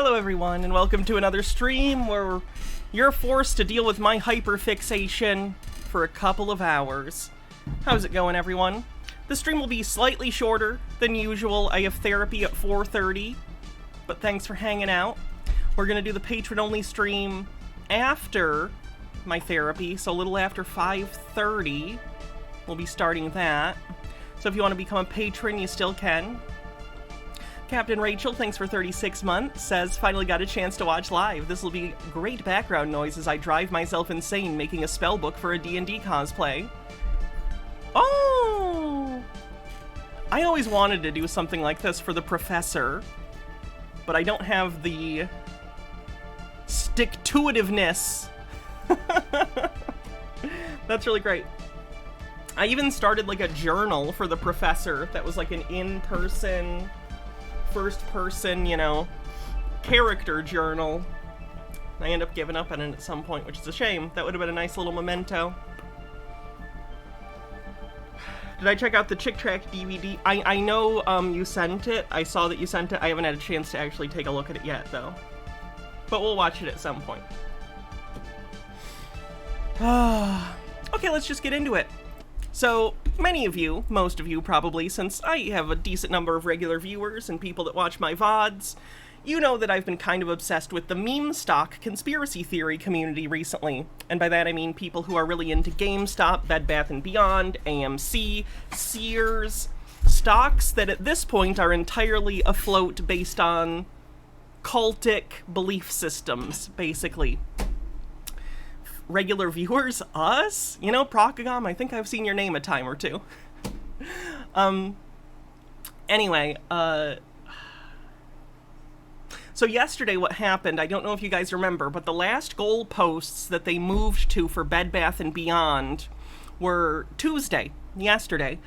Hello everyone, and welcome to another stream where you're forced to deal with my hyper-fixation for a couple of hours. How's it going, everyone? The stream will be slightly shorter than usual. I have therapy at 4:30, but thanks for hanging out. We're going to do the patron-only stream after my therapy, so a little after 5:30. We'll be starting that. So if you want to become a patron, you still can. Captain Rachel, thanks for 36 months, says, finally got a chance to watch live. This will be great background noise as I drive myself insane making a spell book for a D&D cosplay. Oh! I always wanted to do something like this for the professor, but I don't have the stick-to-itiveness. That's really great. I even started like a journal for the professor that was like an in-person, first-person, character journal. I end up giving up on it at some point, which is a shame. That would have been a nice little memento. Did I check out the Chick Track DVD? I know you sent it. I saw that you sent it. I haven't had a chance to actually take a look at it yet, though. But we'll watch it at some point. Okay, let's just get into it. So, many of you, most of you probably, since I have a decent number of regular viewers and people that watch my VODs, you know that I've been kind of obsessed with the meme stock conspiracy theory community recently. And by that I mean people who are really into GameStop, Bed Bath & Beyond, AMC, Sears, stocks that at this point are entirely afloat based on cultic belief systems, basically. Regular viewers, us, Procagom, I think I've seen your name a time or two. Anyway, so yesterday what happened, I don't know if you guys remember, but the last goalposts that they moved to for Bed Bath & Beyond were Tuesday, yesterday,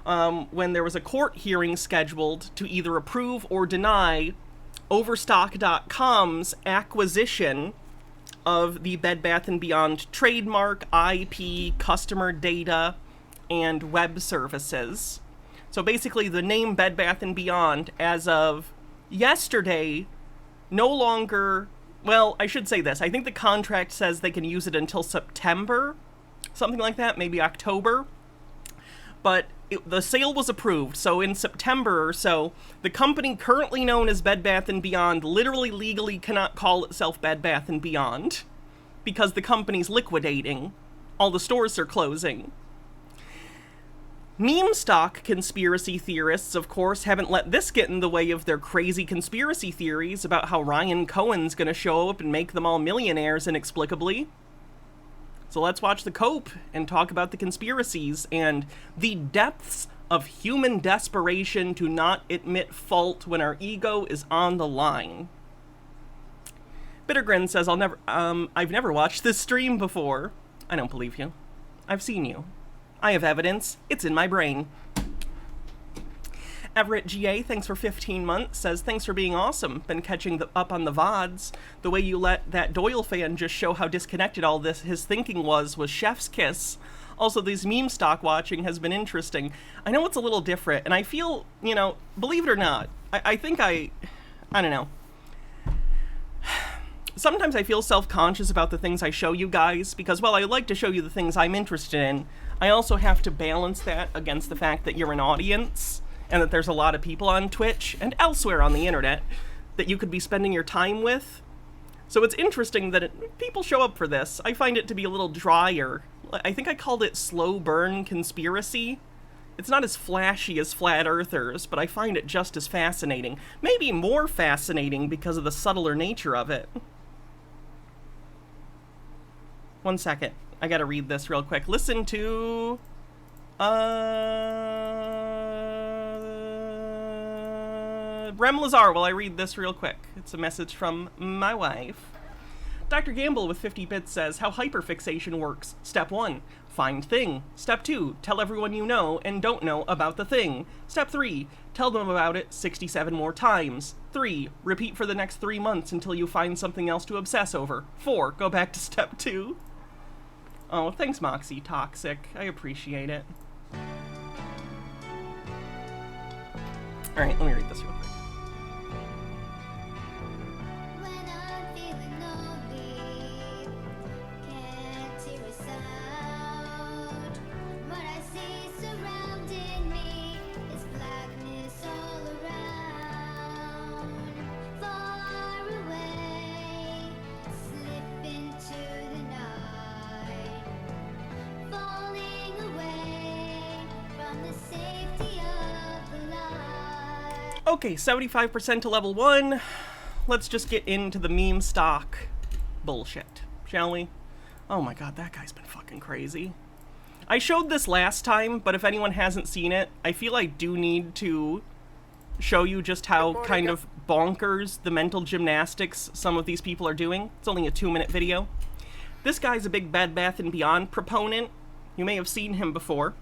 when there was a court hearing scheduled to either approve or deny Overstock.com's acquisition of the Bed Bath & Beyond trademark, IP, customer data, and web services. So basically the name Bed Bath & Beyond, as of yesterday, no longer, well, I should say this, I think the contract says they can use it until September, something like that, maybe October, but the sale was approved, so in September or so, the company currently known as Bed Bath & Beyond literally legally cannot call itself Bed Bath & Beyond, because the company's liquidating. All the stores are closing. Meme stock conspiracy theorists, of course, haven't let this get in the way of their crazy conspiracy theories about how Ryan Cohen's gonna show up and make them all millionaires inexplicably. So let's watch the Cope and talk about the conspiracies and the depths of human desperation to not admit fault when our ego is on the line. Bittergrin says, I've never watched this stream before. I don't believe you. I've seen you. I have evidence. It's in my brain. Everett GA, thanks for 15 months, says, thanks for being awesome. Been catching up on the VODs. The way you let that Doyle fan just show how disconnected all this his thinking was chef's kiss. Also, this meme stock watching has been interesting. I know it's a little different, and I feel, believe it or not, I think I don't know. Sometimes I feel self-conscious about the things I show you guys, because while I like to show you the things I'm interested in, I also have to balance that against the fact that you're an audience, and that there's a lot of people on Twitch and elsewhere on the internet that you could be spending your time with. So it's interesting that people show up for this. I find it to be a little drier. I think I called it slow burn conspiracy. It's not as flashy as Flat Earthers, but I find it just as fascinating. Maybe more fascinating because of the subtler nature of it. One second. I gotta read this real quick. Listen to... Rem Lazar, while I read this real quick. It's a message from my wife. Dr. Gamble with 50 bits says, how hyper-fixation works. Step 1, find thing. Step 2, tell everyone you know and don't know about the thing. Step 3, tell them about it 67 more times. 3, repeat for the next 3 months until you find something else to obsess over. 4, go back to step 2. Oh, thanks, Moxie Toxic. I appreciate it. Alright, let me read this real quick. Okay, 75% to level 1. Let's just get into the meme stock bullshit, shall we? Oh my god, that guy's been fucking crazy. I showed this last time, but if anyone hasn't seen it, I feel I do need to show you just how kind of bonkers the mental gymnastics some of these people are doing. It's only a 2-minute video. This guy's a big Bed Bath & Beyond proponent. You may have seen him before.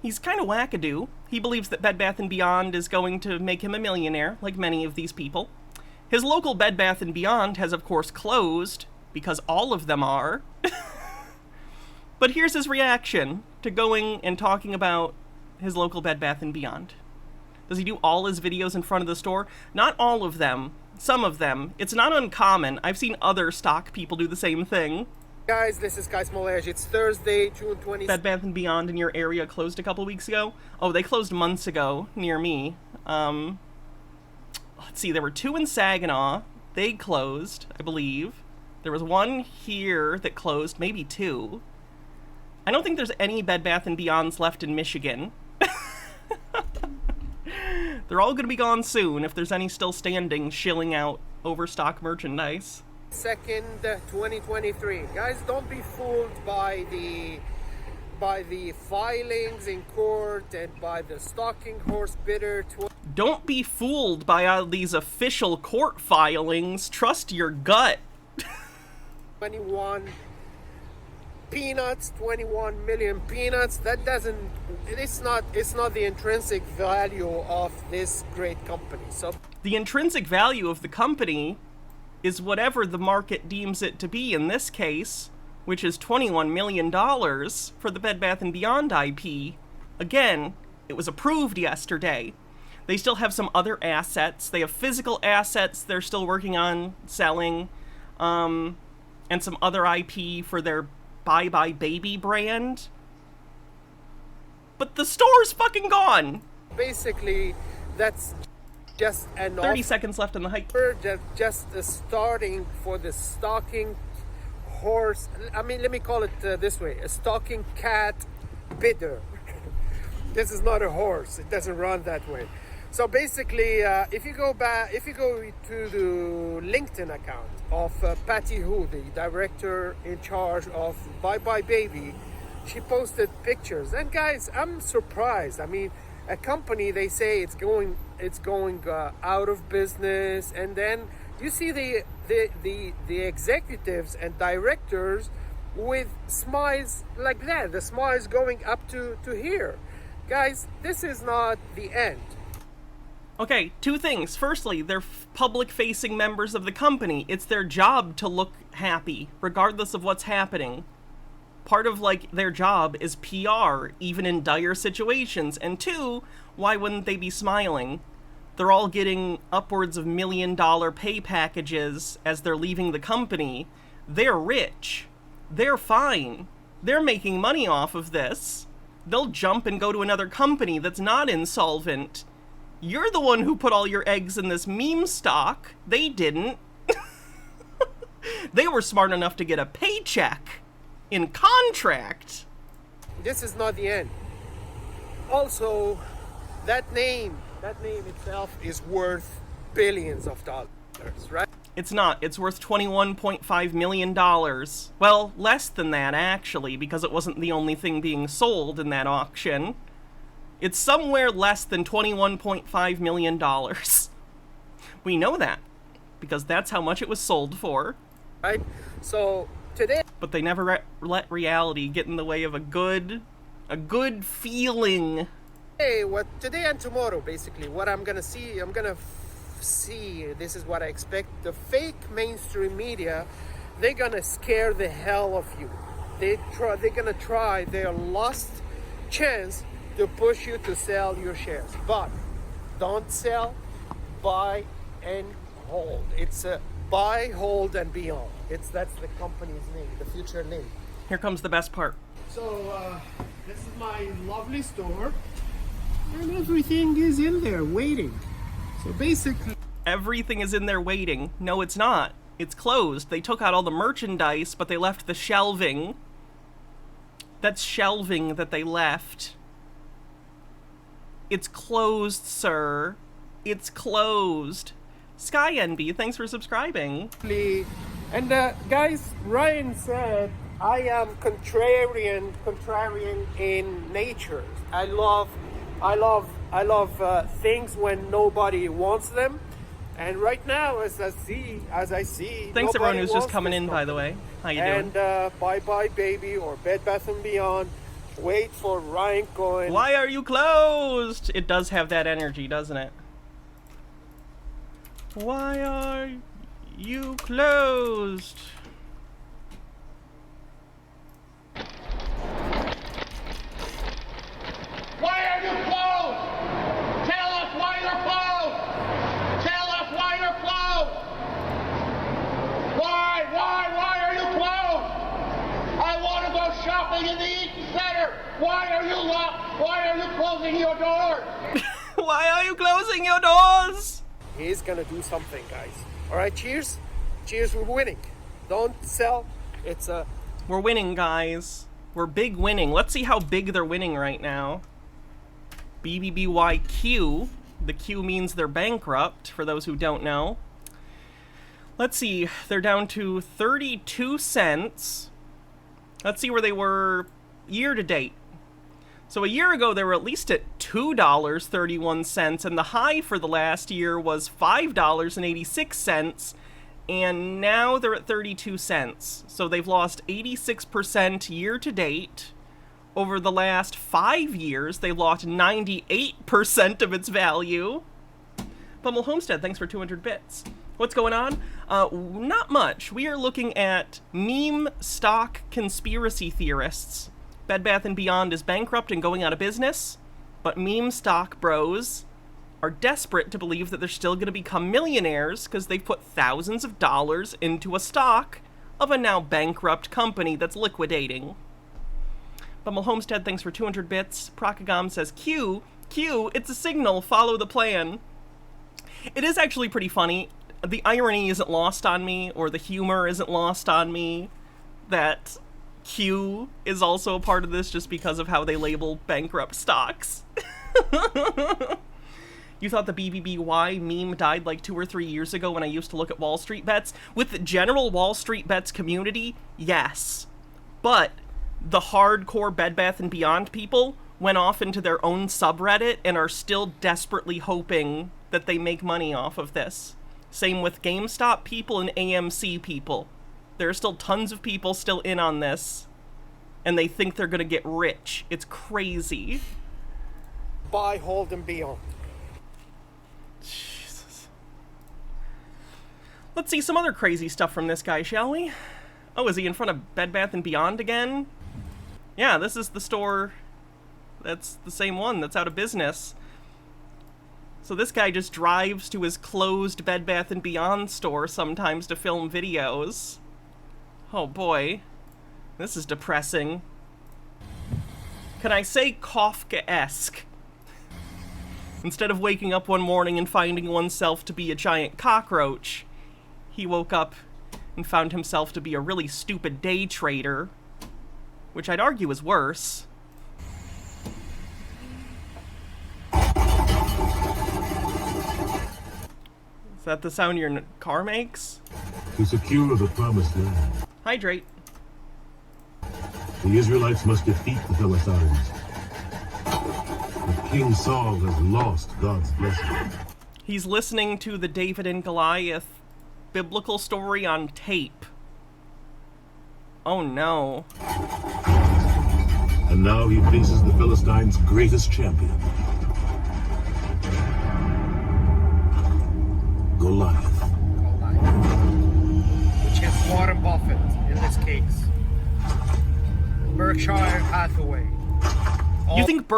He's kind of wackadoo. He believes that Bed Bath & Beyond is going to make him a millionaire, like many of these people. His local Bed Bath & Beyond has, of course, closed, because all of them are. But here's his reaction to going and talking about his local Bed Bath & Beyond. Does he do all his videos in front of the store? Not all of them. Some of them. It's not uncommon. I've seen other stock people do the same thing. Guys, this is Kai Smolej. It's Thursday, June 20th. Bed Bath & Beyond in your area closed a couple weeks ago? Oh, they closed months ago near me. Let's see, there were 2 in Saginaw. They closed, I believe. There was 1 here that closed, maybe 2. I don't think there's any Bed Bath & Beyonds left in Michigan. They're all going to be gone soon if there's any still standing shilling out overstock merchandise. 2nd, 2023. Guys, don't be fooled by the filings in court and by the stalking horse bidder. Don't be fooled by all these official court filings. Trust your gut. 21 peanuts, 21 million peanuts. That doesn't, it's not the intrinsic value of this great company. So the intrinsic value of the company is whatever the market deems it to be in this case, which is $21 million for the Bed Bath & Beyond IP. Again, it was approved yesterday. They still have some other assets. They have physical assets they're still working on selling, and some other IP for their Bye Bye Baby brand. But the store's fucking gone! Basically, that's just an 30 seconds left in the hike. Just starting for the stalking horse. I mean, let me call it this way: a stalking cat bidder. This is not a horse. It doesn't run that way. So basically, if you go to the LinkedIn account of Patty Hu, the director in charge of Bye Bye Baby, she posted pictures. And guys, I'm surprised. I mean, a company, they say it's going out of business, and then you see the executives and directors with smiles like that. The smiles going up to here. Guys, this is not the end. Okay, 2 things. Firstly, they're public-facing members of the company. It's their job to look happy, regardless of what's happening. Part of, like, their job is PR, even in dire situations. And 2, why wouldn't they be smiling? They're all getting upwards of $1 million pay packages as they're leaving the company. They're rich. They're fine. They're making money off of this. They'll jump and go to another company that's not insolvent. You're the one who put all your eggs in this meme stock. They didn't. They were smart enough to get a paycheck in contract. This is not the end. Also, that name itself is worth billions of dollars, right? It's not. It's worth $21.5 million. Well, less than that, actually, because it wasn't the only thing being sold in that auction. It's somewhere less than $21.5 million. We know that, because that's how much it was sold for. Right? So, today... But they never let reality get in the way of a good feeling. Today and tomorrow, basically, what I'm gonna see, this is what I expect. The fake mainstream media, they're gonna scare the hell of you. They're gonna try their last chance to push you to sell your shares. But don't sell, buy and hold. It's a buy, hold, and beyond. That's the company's name, the future name. Here comes the best part. So this is my lovely store, and everything is in there waiting. So basically, everything is in there waiting. No, it's not. It's closed. They took out all the merchandise, but they left the shelving. That's shelving that they left. It's closed, sir. It's closed. Sky NB, thanks for subscribing. And guys, Ryan said I am contrarian in nature. I love things when nobody wants them. And right now, as I see, thanks everyone who's just wants coming this in, by the way. How you doing? And Bye Bye Baby or Bed Bath & Beyond. Wait for Ryan Cohen. Why are you closed? It does have that energy, doesn't it? Why are you closed? Why are you closed? Tell us why you're closed! Tell us why you're closed! Why are you closed? I want to go shopping in the Eaton Center! Why are you locked? Why are you closing your doors? Why are you closing your doors? He's gonna do something, guys. All right, cheers. Cheers, we're winning. Don't sell. It's a... We're winning, guys. We're big winning. Let's see how big they're winning right now. BBBYQ. The Q means they're bankrupt, for those who don't know. Let's see. They're down to 32 cents. Let's see where they were year to date. So a year ago, they were at least at $2.31, and the high for the last year was $5.86, and now they're at 32 cents. So they've lost 86% year to date. Over the last 5 years, they've lost 98% of its value. Pummel Homestead, thanks for 200 bits. What's going on? Not much. We are looking at meme stock conspiracy theorists. Bed Bath & Beyond is bankrupt and going out of business, but meme stock bros are desperate to believe that they're still going to become millionaires because they've put thousands of dollars into a stock of a now bankrupt company that's liquidating. Bumble Homestead, thanks for 200 bits. Procagam says, Q, it's a signal, follow the plan. It is actually pretty funny. The irony isn't lost on me, or the humor isn't lost on me, that Q is also a part of this just because of how they label bankrupt stocks. You thought the BBBY meme died like 2 or 3 years ago when I used to look at Wall Street Bets? With the general Wall Street Bets community, yes. But the hardcore Bed Bath & Beyond people went off into their own subreddit and are still desperately hoping that they make money off of this. Same with GameStop people and AMC people. There are still tons of people still in on this, and they think they're gonna get rich. It's crazy. Buy, hold, and beyond. Jesus. Let's see some other crazy stuff from this guy, shall we? Oh, is he in front of Bed Bath & Beyond again? Yeah, this is the store that's the same one that's out of business. So this guy just drives to his closed Bed Bath & Beyond store sometimes to film videos. Oh boy, this is depressing. Can I say Kafka-esque? Instead of waking up one morning and finding oneself to be a giant cockroach, he woke up and found himself to be a really stupid day trader, which I'd argue is worse. Is that the sound your car makes? To secure the promised land, Hydrate. the Israelites must defeat the Philistines. But King Saul has lost God's blessing. He's listening to the David and Goliath biblical story on tape. Oh no. And now he faces the Philistines' greatest champion, Goliath. Which is Warren Buffett in this case. Berkshire Hathaway. You think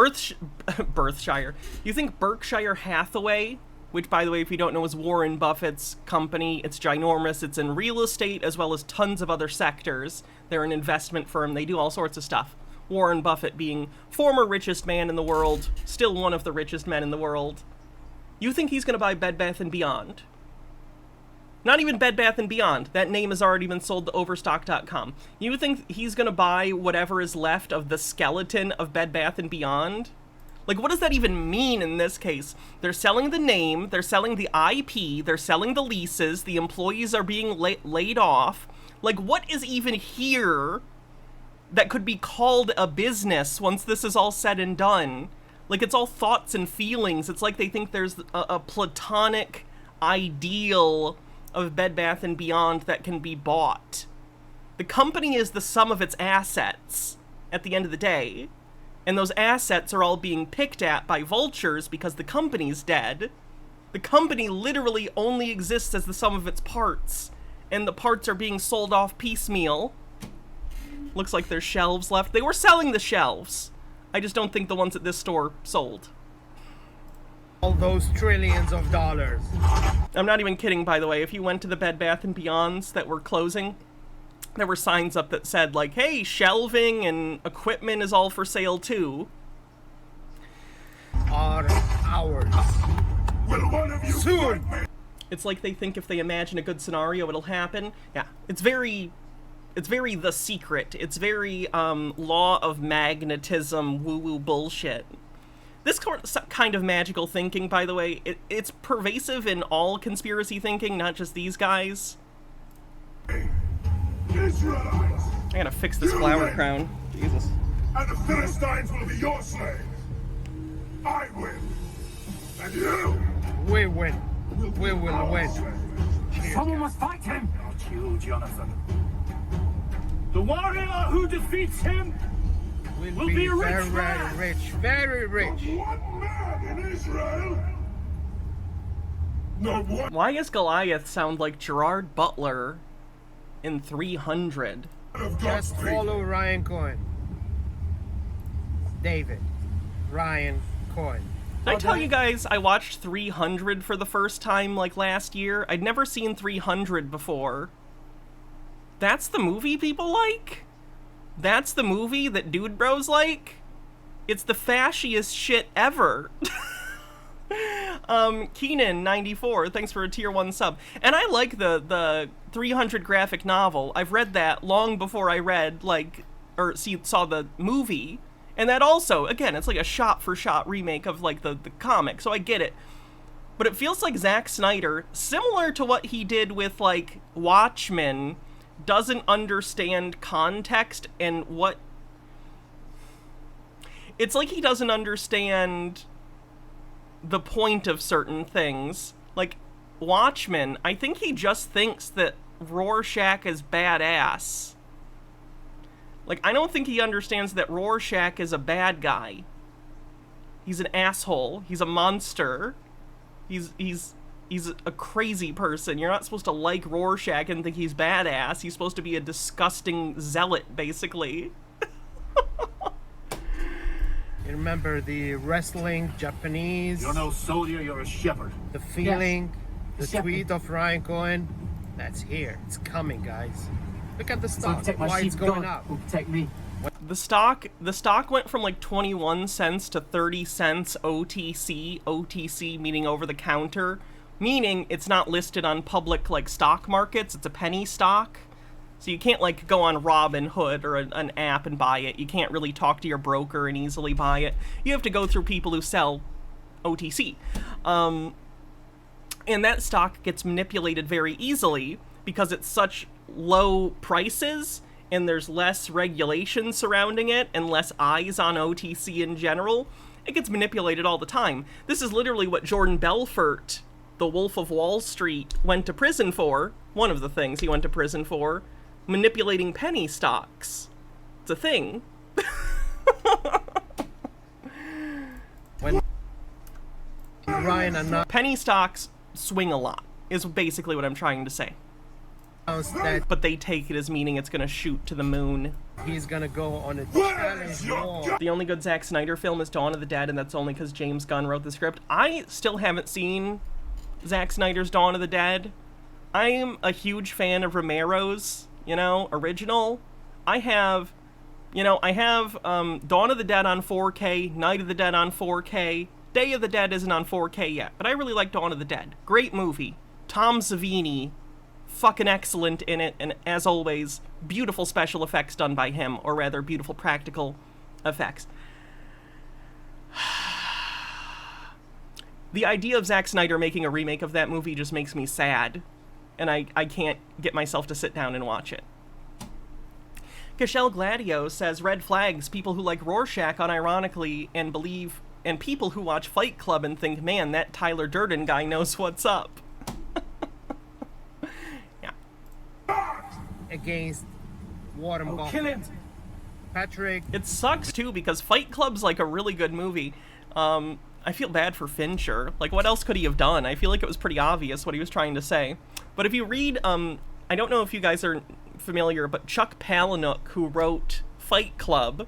You think Berkshire Hathaway, which, by the way, if you don't know, is Warren Buffett's company, it's ginormous, it's in real estate as well as tons of other sectors. They're an investment firm, they do all sorts of stuff. Warren Buffett being former richest man in the world, still one of the richest men in the world. You think he's going to buy Bed Bath & Beyond? Not even Bed Bath & Beyond. That name has already been sold to Overstock.com. You think he's going to buy whatever is left of the skeleton of Bed Bath & Beyond? Like, what does that even mean in this case? They're selling the name, they're selling the IP, they're selling the leases, the employees are being laid off. Like, what is even here that could be called a business once this is all said and done? Like, it's all thoughts and feelings. It's like they think there's a platonic ideal of Bed Bath & Beyond that can be bought. The company is the sum of its assets at the end of the day. And those assets are all being picked at by vultures because the company's dead. The company literally only exists as the sum of its parts. And the parts are being sold off piecemeal. Looks like there's shelves left. They were selling the shelves. I just don't think the ones at this store sold. All those trillions of dollars. I'm not even kidding, by the way. If you went to the Bed Bath & Beyonds that were closing, there were signs up that said, like, hey, shelving and equipment is all for sale, too. Are ours. Will one of you Soon. It's like they think if they imagine a good scenario, it'll happen. Yeah, it's very The Secret. It's very, law of magnetism, woo-woo bullshit. This kind of magical thinking, by the way, it's pervasive in all conspiracy thinking, not just these guys. Israelites? I gotta fix this flower crown. Jesus. And the Philistines will be your slaves. I win. And you We win. We will win. Someone must fight him! Not you, Jonathan. The warrior who defeats him will be a rich very man. rich. Very rich. one man in Israel. No one Why does Goliath sound like Gerard Butler in 300? of God's Just people. follow Ryan Cohen. David. Ryan Cohen. Did I tell you guys I watched 300 for the first time, like, last year? I'd never seen 300 before. That's the movie people like? That's the movie that dude bros like? It's the fasciest shit ever. Keenan94, thanks for a tier 1 sub. And I like the 300 graphic novel. I've read that long before I read, like, or saw the movie. And that also, again, it's like a shot-for-shot remake of, like, the comic, so I get it. But it feels like Zack Snyder, similar to what he did with, like, Watchmen, doesn't understand context and what... It's like he doesn't understand the point of certain things. Like, Watchmen, I think he just thinks that Rorschach is badass. Like, I don't think he understands that Rorschach is a bad guy. He's an asshole. He's a monster. He's a crazy person. You're not supposed to like Rorschach and think he's badass. He's supposed to be a disgusting zealot, basically. You remember the wrestling, Japanese, You're no soldier, you're a shepherd. the feeling, the Shepherd. tweet of Ryan Cohen? That's here. It's coming, guys. Look at the So stock. protect my Why sheep, it's going God up. will protect me. The stock went from like 21 cents to 30 cents OTC. OTC meaning over the counter, meaning it's not listed on public like stock markets. It's a penny stock. So you can't like go on Robinhood or an app and buy it. You can't really talk to your broker and easily buy it. You have to go through people who sell OTC. And that stock gets manipulated very easily because it's such low prices and there's less regulation surrounding it and less eyes on OTC in general. It gets manipulated all the time. This is literally what Jordan Belfort, the Wolf of Wall Street, went to prison for. One of the things he went to prison for. Manipulating penny stocks. It's a thing. When Ryan announced Penny stocks swing a lot, is basically what I'm trying to say. that But they take it as meaning it's gonna shoot to the moon. he's gonna go on a Where challenge is your wall. gun? The only good Zack Snyder film is Dawn of the Dead, and that's only because James Gunn wrote the script. I still haven't seen Zack Snyder's Dawn of the Dead. I am a huge fan of Romero's, original. I have Dawn of the Dead on 4K, Night of the Dead on 4K. Day of the Dead isn't on 4K yet, but I really like Dawn of the Dead. Great movie. Tom Savini, fucking excellent in it, and as always, beautiful special effects done by him, or rather, beautiful practical effects. The idea of Zack Snyder making a remake of that movie just makes me sad, and I can't get myself to sit down and watch it. Cashel Gladio says, red flags, people who like Rorschach unironically and people who watch Fight Club and think, man, that Tyler Durden guy knows what's up. Yeah. Against Warren Buffett. Kill it. Patrick. It sucks, too, because Fight Club's, like, a really good movie. I feel bad for Fincher. Like, what else could he have done? I feel like it was pretty obvious what he was trying to say. But if you read, I don't know if you guys are familiar, but Chuck Palahniuk, who wrote Fight Club,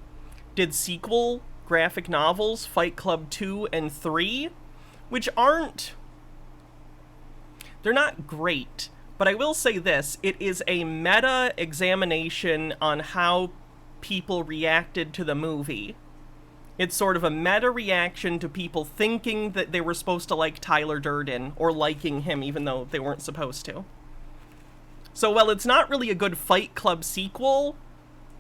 did sequel graphic novels, Fight Club 2 and 3, which aren't... They're not great, but I will say this. It is a meta-examination on how people reacted to the movie. It's sort of a meta-reaction to people thinking that they were supposed to like Tyler Durden, or liking him even though they weren't supposed to. So while it's not really a good Fight Club sequel,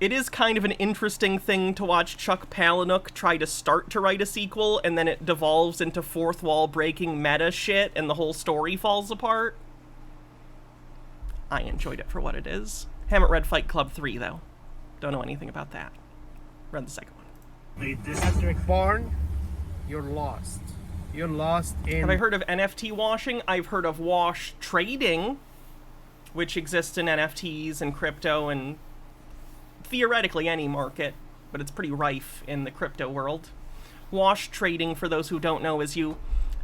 it is kind of an interesting thing to watch Chuck Palahniuk try to start to write a sequel, and then it devolves into fourth wall breaking meta shit, and the whole story falls apart. I enjoyed it for what it is. Haven't read Fight Club 3, though. Don't know anything about that. Read the second one. Patrick Bourne, you're lost. You're lost in... Have I heard of NFT washing? I've heard of wash trading, which exists in NFTs and crypto and theoretically any market, but it's pretty rife in the crypto world. Wash trading, for those who don't know, is you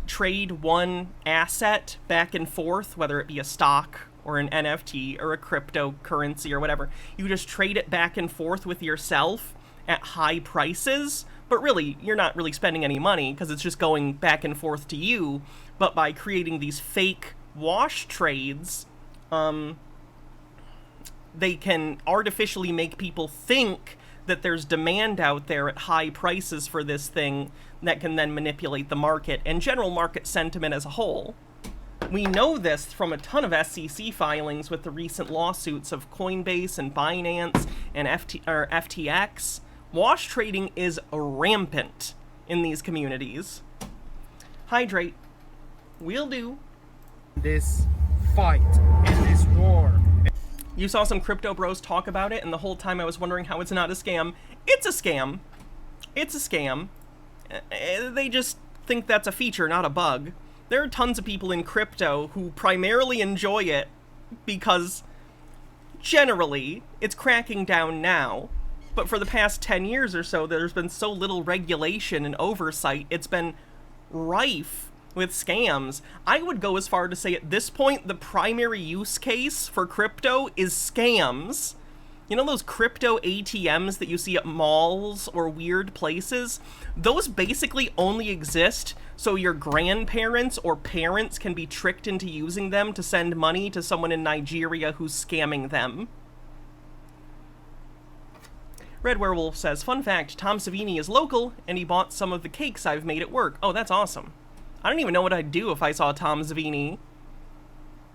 trade one asset back and forth, whether it be a stock or an NFT or a cryptocurrency or whatever. You just trade it back and forth with yourself at high prices, but really, you're not really spending any money because it's just going back and forth to you. But by creating these fake wash trades, they can artificially make people think that there's demand out there at high prices for this thing that can then manipulate the market and general market sentiment as a whole. We know this from a ton of SEC filings with the recent lawsuits of Coinbase and Binance and FTX. Wash trading is rampant in these communities. Hydrate. Will do. This fight, in this war. You saw some crypto bros talk about it, and the whole time I was wondering how it's not a scam. It's a scam. It's a scam. They just think that's a feature, not a bug. There are tons of people in crypto who primarily enjoy it because, generally, it's cracking down now. But for the past 10 years or so, there's been so little regulation and oversight, it's been rife with scams. I would go as far to say at this point, the primary use case for crypto is scams. You know those crypto ATMs that you see at malls or weird places? Those basically only exist so your grandparents or parents can be tricked into using them to send money to someone in Nigeria who's scamming them. Red Werewolf says, fun fact, Tom Savini is local, and he bought some of the cakes I've made at work. Oh, that's awesome. I don't even know what I'd do if I saw Tom Savini.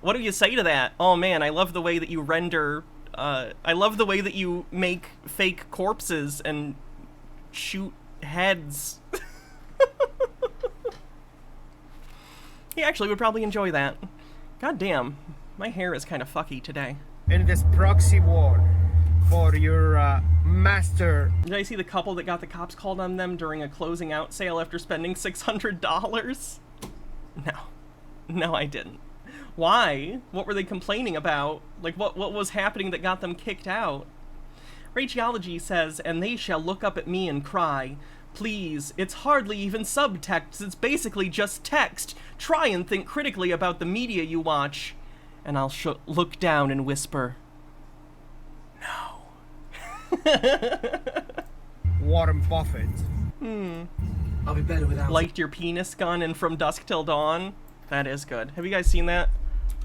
What do you say to that? Oh man, I love the way that you render... I love the way that you make fake corpses and shoot heads. He actually would probably enjoy that. God damn, my hair is kind of fucky today. In this proxy war for your master. Did I see the couple that got the cops called on them during a closing out sale after spending $600? No, I didn't. Why? What were they complaining about? Like, what was happening that got them kicked out? Rageology says, and they shall look up at me and cry. Please, it's hardly even subtext, it's basically just text. Try and think critically about the media you watch. And I'll look down and whisper, no. Warren Buffett. I'll be better without Liked your penis gun and From Dusk Till Dawn? That is good. Have you guys seen that?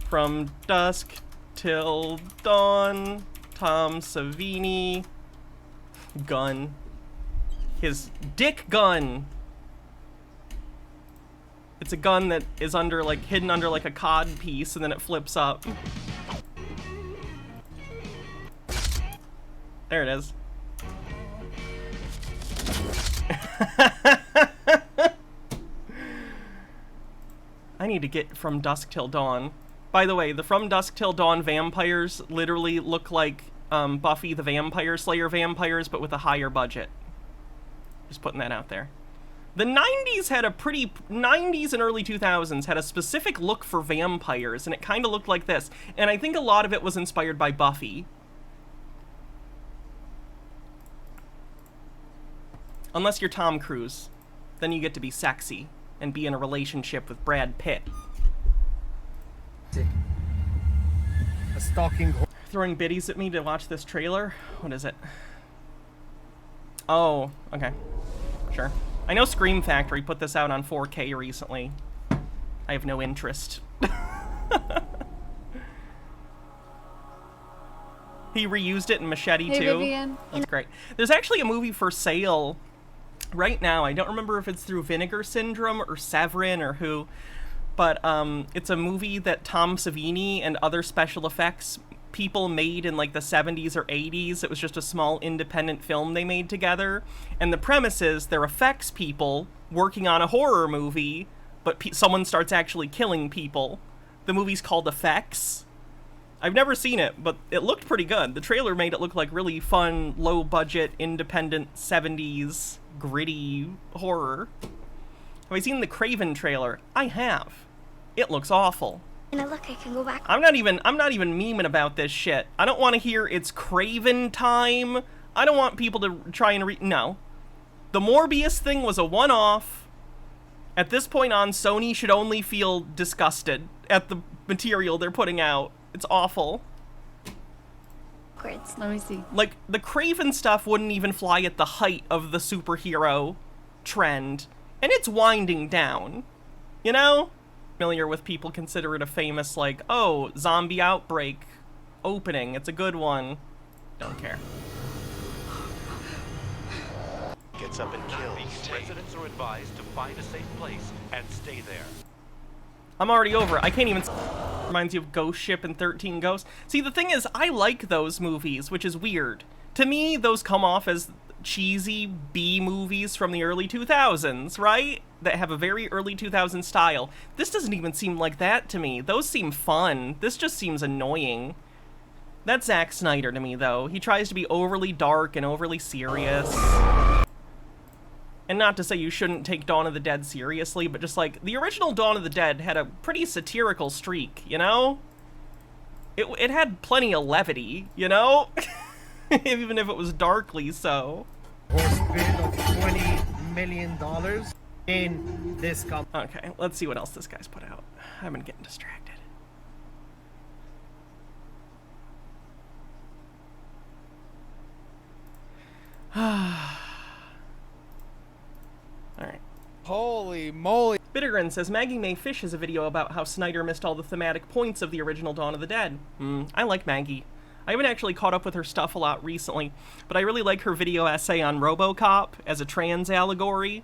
From Dusk Till Dawn, Tom Savini gun. His dick gun. It's a gun that is under, like, hidden under, like, a cod piece, and then it flips up. There it is. I need to get From Dusk Till Dawn. By the way, the From Dusk Till Dawn vampires literally look like Buffy the Vampire Slayer vampires, but with a higher budget. Just putting that out there. The 90s had a pretty... 90s and early 2000s had a specific look for vampires, and it kind of looked like this. And I think a lot of it was inspired by Buffy. Unless you're Tom Cruise. Then you get to be sexy and be in a relationship with Brad Pitt. A stalking horse. Throwing biddies at me to watch this trailer? What is it? Oh, okay. Sure. I know Scream Factory put this out on 4K recently. I have no interest. He reused it in Machete Hey, too. Vivian. That's great. There's actually a movie for sale right now. I don't remember if it's through Vinegar Syndrome or Severin or who, but it's a movie that Tom Savini and other special effects people made in like the 70s or 80s. It was just a small independent film they made together, and the premise is they're effects people working on a horror movie, but someone starts actually killing people. The movie's called Effects. I've never seen it, but it looked pretty good. The trailer made it look like really fun, low budget, independent 70s gritty horror. Have I seen the Craven trailer? I have. It looks awful. And look, I can go back. I'm not even memeing about this shit. I don't want to hear it's Craven time. I don't want people to try and no. The Morbius thing was a one-off. At this point on, Sony should only feel disgusted at the material they're putting out. It's awful. Backwards. Let me see. Like, the Craven stuff wouldn't even fly at the height of the superhero trend. And it's winding down. You know? Familiar with people consider it a famous, like, oh, zombie outbreak opening. It's a good one. Don't care. Gets up and kills. Residents are advised to find a safe place and stay there. I'm already over. I can't even... Reminds you of Ghost Ship and 13 Ghosts. See, the thing is, I like those movies, which is weird. To me, those come off as cheesy B movies from the early 2000s, right? That have a very early 2000s style. This doesn't even seem like that to me. Those seem fun. This just seems annoying. That's Zack Snyder to me, though. He tries to be overly dark and overly serious. And not to say you shouldn't take Dawn of the Dead seriously, but just like, the original Dawn of the Dead had a pretty satirical streak, you know? It had plenty of levity, you know? Even if it was darkly so. Horse bid of $20 million in this company. Okay, let's see what else this guy's put out. I've been getting distracted. Alright. Holy moly. Bittergrin says, Maggie May Fish has a video about how Snyder missed all the thematic points of the original Dawn of the Dead. I like Maggie. I haven't actually caught up with her stuff a lot recently, but I really like her video essay on RoboCop as a trans allegory.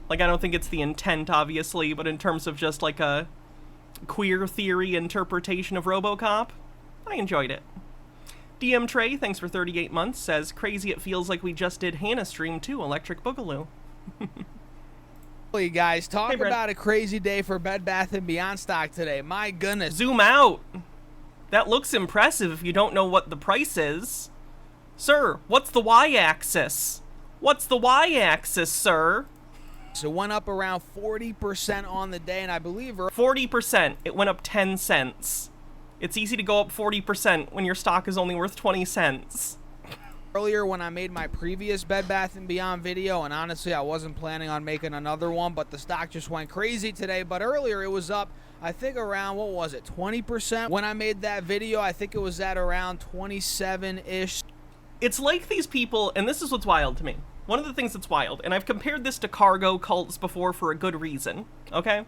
Like, I don't think it's the intent, obviously, but in terms of just, like, a queer theory interpretation of RoboCop, I enjoyed it. DM Trey, thanks for 38 months, says, crazy it feels like we just did Hannah stream too, Electric Boogaloo. Holy guys, talk Hey, Brent. about a crazy day for Bed Bath & Beyond stock today. My goodness. Zoom out! That looks impressive if you don't know what the price is. Sir, what's the y-axis? What's the y-axis, sir? So it went up around 40% on the day, and I believe 40%. It went up 10 cents. It's easy to go up 40% when your stock is only worth 20 cents. earlier when I made my previous Bed Bath & Beyond video, and honestly I wasn't planning on making another one, but the stock just went crazy today. But earlier it was up, I think around, what was it, 20%? When I made that video, I think it was at around 27-ish. It's like these people, and this is what's wild to me. One of the things that's wild, and I've compared this to cargo cults before for a good reason, okay?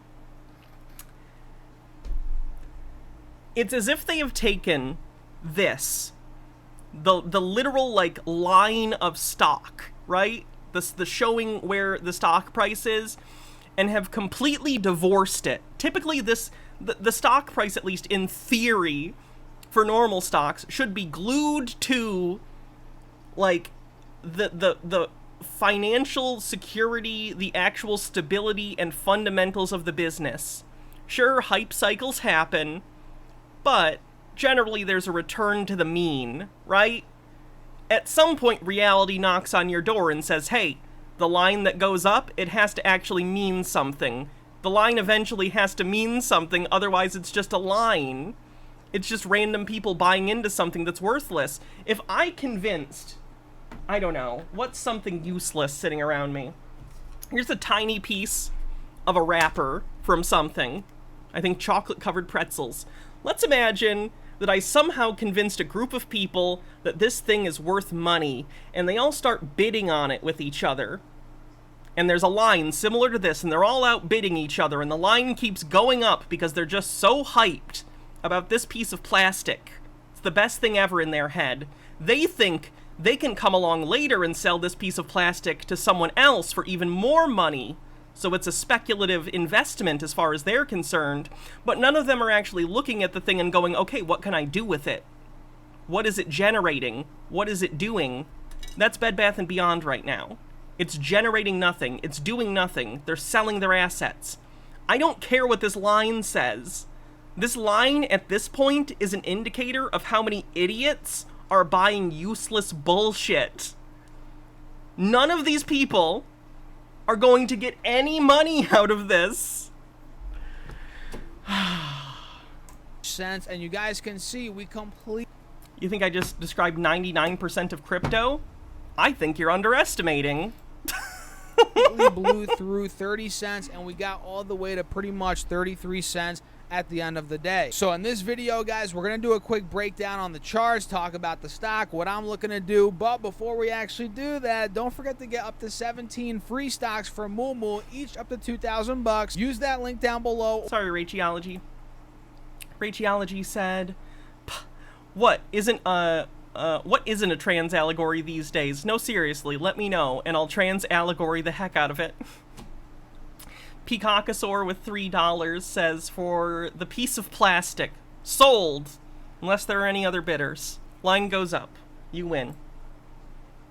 It's as if they have taken this, the literal, like, line of stock, right? The showing where the stock price is, and have completely divorced it. Typically the stock price, at least in theory, for normal stocks, should be glued to, like, the financial security, the actual stability and fundamentals of the business, Sure, hype cycles happen, but generally there's a return to the mean, right? At some point, reality knocks on your door and says, hey, the line that goes up, it has to actually mean something. The line eventually has to mean something, otherwise it's just a line. It's just random people buying into something that's worthless. If I convinced, I don't know, what's something useless sitting around me? Here's a tiny piece of a wrapper from something. I think chocolate-covered pretzels. Let's imagine that I somehow convinced a group of people that this thing is worth money, and they all start bidding on it with each other. And there's a line similar to this, and they're all outbidding each other, and the line keeps going up because they're just so hyped about this piece of plastic. It's the best thing ever in their head. They think they can come along later and sell this piece of plastic to someone else for even more money. So it's a speculative investment as far as they're concerned, but none of them are actually looking at the thing and going, okay, what can I do with it? What is it generating? What is it doing? That's Bed Bath & Beyond right now. It's generating nothing. It's doing nothing. They're selling their assets. I don't care what this line says. This line at this point is an indicator of how many idiots are buying useless bullshit. None of these people are going to get any money out of this. Sense, and you guys can see we complete. You think I just described 99% of crypto? I think you're underestimating. Blew through 30 cents, and we got all the way to pretty much 33 cents at the end of the day. So in this video, guys, we're going to do a quick breakdown on the charts, talk about the stock, what I'm looking to do. But before we actually do that, don't forget to get up to 17 free stocks from Moo, each up to 2,000 bucks. Use that link down below. Sorry, Rachiology. Rachiology said, what isn't a trans allegory these days? No, seriously, let me know, and I'll trans allegory the heck out of it. Peacockasaur with $3 says, for the piece of plastic, sold, unless there are any other bidders. Line goes up. You win.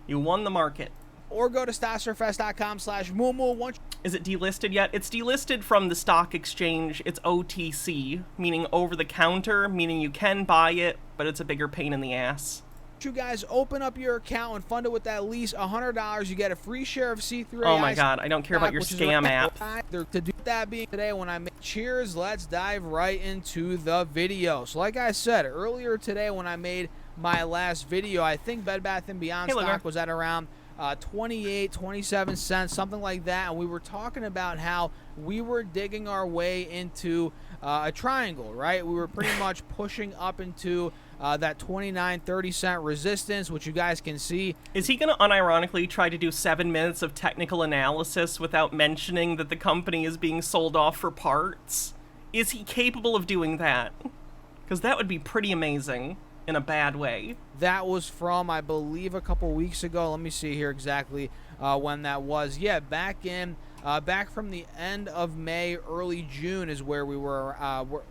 You won the market. Or go to StockSurfest.com/Moo. Is it delisted yet? It's delisted from the stock exchange. It's OTC, meaning over the counter, meaning you can buy it, but it's a bigger pain in the ass. You guys open up your account and fund it with at least $100. You get a free share of C3. Oh my god, I don't care about your scam app. To do that being today, when I make cheers, let's dive right into the video. So like I said earlier today, when I made my last video, I think Bed Bath & Beyond stock was at around 28, 27 cents, something like that, and we were talking about how we were digging our way into a triangle, right? We were pretty much pushing up into that 29, 30 cent resistance, which you guys can see. Is he going to unironically try to do 7 minutes of technical analysis without mentioning that the company is being sold off for parts? Is he capable of doing that? Because that would be pretty amazing. In a bad way. That was from, I believe, a couple weeks ago. Let me see here exactly when that was. Yeah, back from the end of May, early June is where we were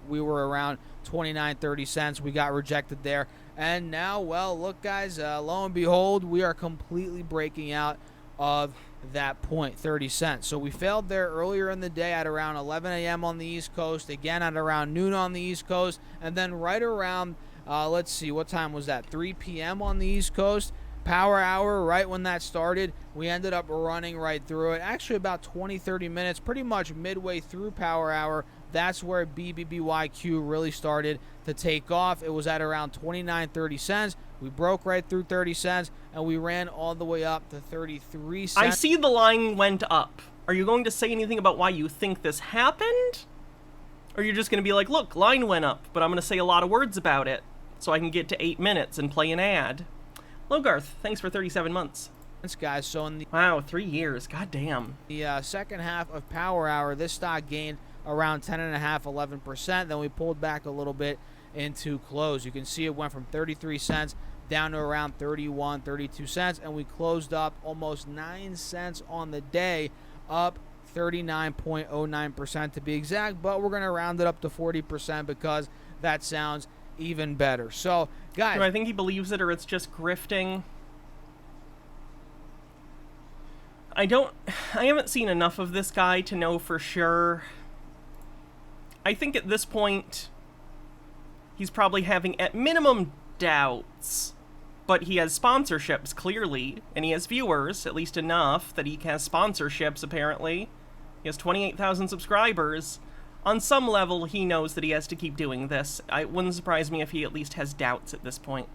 around 29, 30 cents. We got rejected there. And now, well, look, guys, lo and behold, we are completely breaking out of that point, 30 cents. So we failed there earlier in the day at around 11 a.m. on the East Coast, again at around noon on the East Coast, and then right around let's see, what time was that? 3 p.m. on the East Coast. Power hour, right when that started, we ended up running right through it. Actually, about 20, 30 minutes, pretty much midway through power hour, that's where BBBYQ really started to take off. It was at around 29, 30 cents. We broke right through 30 cents, and we ran all the way up to 33 cents. I see the line went up. Are you going to say anything about why you think this happened? Or you're just going to be like, look, line went up, but I'm going to say a lot of words about it, so I can get to 8 minutes and play an ad. Logarth, thanks for 37 months. Thanks, guys. So in the wow, 3 years. God damn. The second half of power hour, this stock gained around 10.5%, 11%. Then we pulled back a little bit into close. You can see it went from 33 cents down to around 31, 32 cents, and we closed up almost 9 cents on the day, up 39.09% to be exact, but we're going to round it up to 40% because that sounds even better. So, guys, do I think he believes it or it's just grifting? I haven't seen enough of this guy to know for sure. I think at this point, he's probably having, at minimum, doubts. But he has sponsorships, clearly, and he has viewers, at least enough that he has sponsorships, apparently. He has 28,000 subscribers. On some level, he knows that he has to keep doing this. It wouldn't surprise me if he at least has doubts at this point.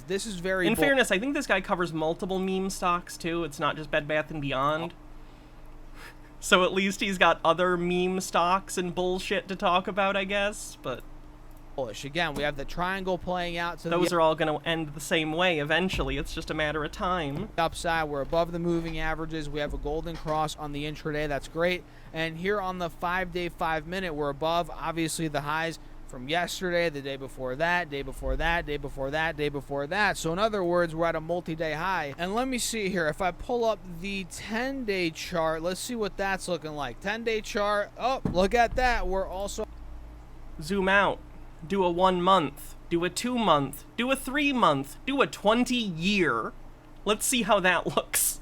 This is very... In fairness, I think this guy covers multiple meme stocks, too. It's not just Bed Bath & Beyond. So at least he's got other meme stocks and bullshit to talk about, I guess, but... Again, we have the triangle playing out. To those are all going to end the same way eventually. It's just a matter of time. Upside, we're above the moving averages. We have a golden cross on the intraday. That's great. And here on the 5-day, 5-minute, we're above, obviously, the highs from yesterday, the day before that, day before that, day before that, day before that. So in other words, we're at a multi-day high. And let me see here. If I pull up the 10-day chart, let's see what that's looking like. 10-day chart. Oh, look at that. We're also... Zoom out. Do a 1 month, do a 2 month, do a 3 month, do a 20 year. Let's see how that looks.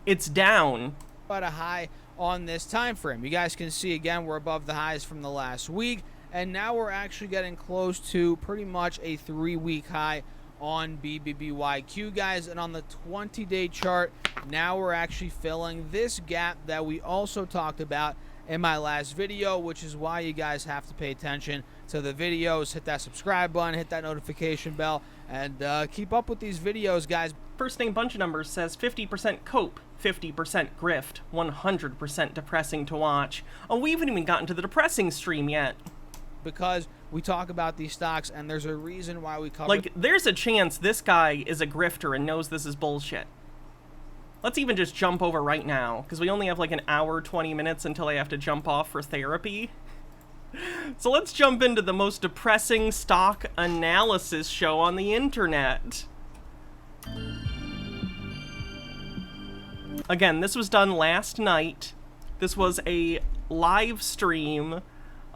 It's down. But a high on this time frame. You guys can see again, we're above the highs from the last week, and now we're actually getting close to pretty much a 3-week high on BBBYQ, guys. And on the 20-day chart, now we're actually filling this gap that we also talked about in my last video, which is why you guys have to pay attention to the videos. Hit that subscribe button, hit that notification bell, and keep up with these videos, guys. First name bunch of numbers says 50% cope, 50% grift, 100% depressing to watch. Oh, we haven't even gotten to the depressing stream yet. Because we talk about these stocks, and there's a reason why we cover... Like, there's a chance this guy is a grifter and knows this is bullshit. Let's even just jump over right now, because we only have like an hour, 20 minutes until I have to jump off for therapy. So let's jump into the most depressing stock analysis show on the internet. Again, this was done last night. This was a live stream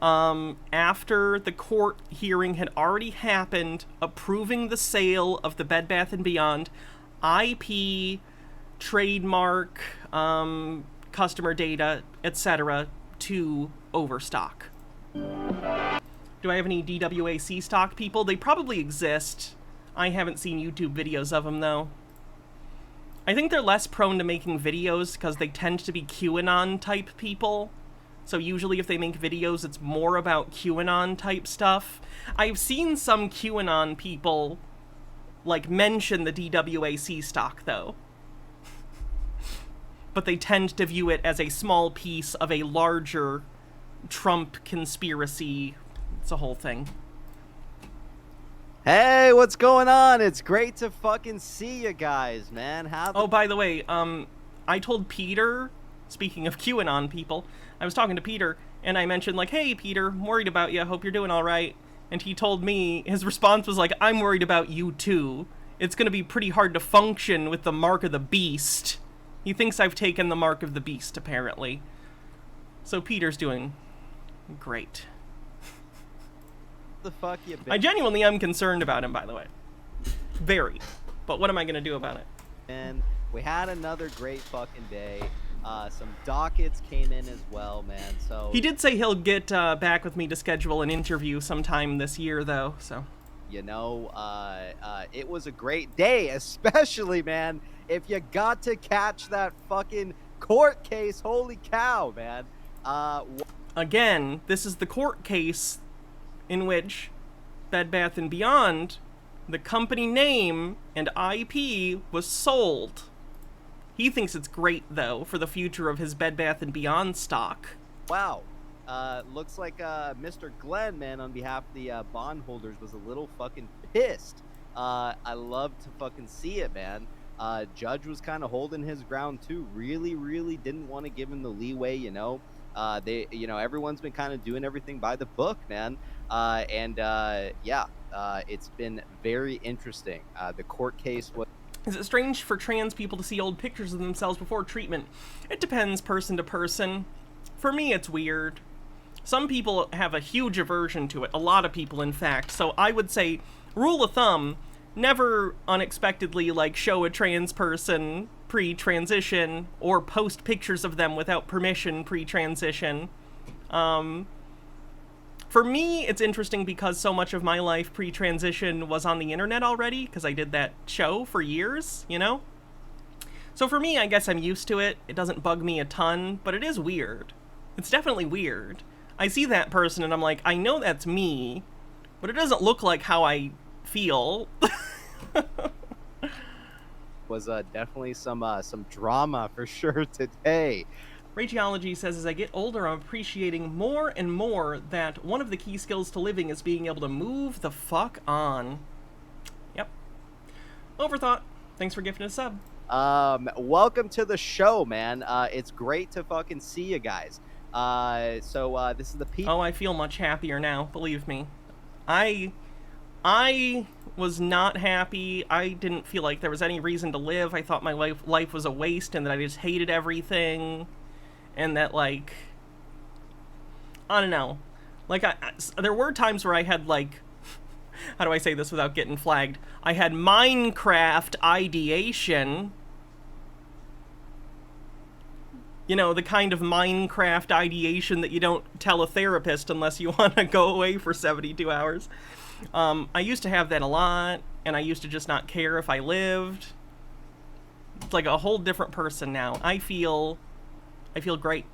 after the court hearing had already happened, approving the sale of the Bed Bath & Beyond IP, trademark, customer data, etc. to Overstock. Do I have any DWAC stock people? They probably exist. I haven't seen YouTube videos of them, though. I think they're less prone to making videos because they tend to be QAnon-type people. So usually if they make videos, it's more about QAnon-type stuff. I've seen some QAnon people, like, mention the DWAC stock, though. But they tend to view it as a small piece of a larger Trump conspiracy. It's a whole thing. Hey, what's going on? It's great to fucking see you guys, man. Oh, by the way, I told Peter, speaking of QAnon people, I was talking to Peter, and I mentioned, like, hey, Peter, I'm worried about you. Hope you're doing all right. And he told me, his response was like, I'm worried about you, too. It's going to be pretty hard to function with the mark of the beast. He thinks I've taken the mark of the beast, apparently. So Peter's doing great. The fuck you been? I genuinely am concerned about him, by the way. Very. But what am I going to do about it? And we had another great fucking day. Some dockets came in as well, man. So he did say he'll get back with me to schedule an interview sometime this year, though, so... You know, it was a great day, especially, man, if you got to catch that fucking court case. Holy cow, man. Again, this is the court case in which Bed Bath & Beyond, the company name and IP, was sold. He thinks it's great, though, for the future of his Bed Bath & Beyond stock. Wow. Looks like Mr. Glenn, man, on behalf of the bondholders, was a little fucking pissed. I love to fucking see it, man. Judge was kind of holding his ground, too. Really didn't want to give him the leeway, you know. Everyone's been kind of doing everything by the book, man. It's been very interesting. The court case was... Is it strange for trans people to see old pictures of themselves before treatment? It depends person to person. For me, it's weird. Some people have a huge aversion to it. A lot of people, in fact. So I would say, rule of thumb, never unexpectedly, like, show a trans person pre-transition or post pictures of them without permission pre-transition. For me, it's interesting because so much of my life pre-transition was on the internet already, because I did that show for years, you know? So for me, I guess I'm used to it. It doesn't bug me a ton, but it is weird. It's definitely weird. I see that person and I'm like, I know that's me, but it doesn't look like how I feel. Was definitely some drama for sure today. Rageology says, as I get older, I'm appreciating more and more that one of the key skills to living is being able to move the fuck on. Yep. Overthought. Thanks for gifting a sub. Welcome to the show, man. It's great to fucking see you guys. So this is the people. Oh, I feel much happier now, believe me. I was not happy. I didn't feel like there was any reason to live. I thought my life was a waste and that I just hated everything. And that, like, I don't know. Like, there were times where I had, like, how do I say this without getting flagged? I had Minecraft ideation. You know, the kind of Minecraft ideation that you don't tell a therapist unless you want to go away for 72 hours. I used to have that a lot, and I used to just not care if I lived. It's like a whole different person now. I feel great.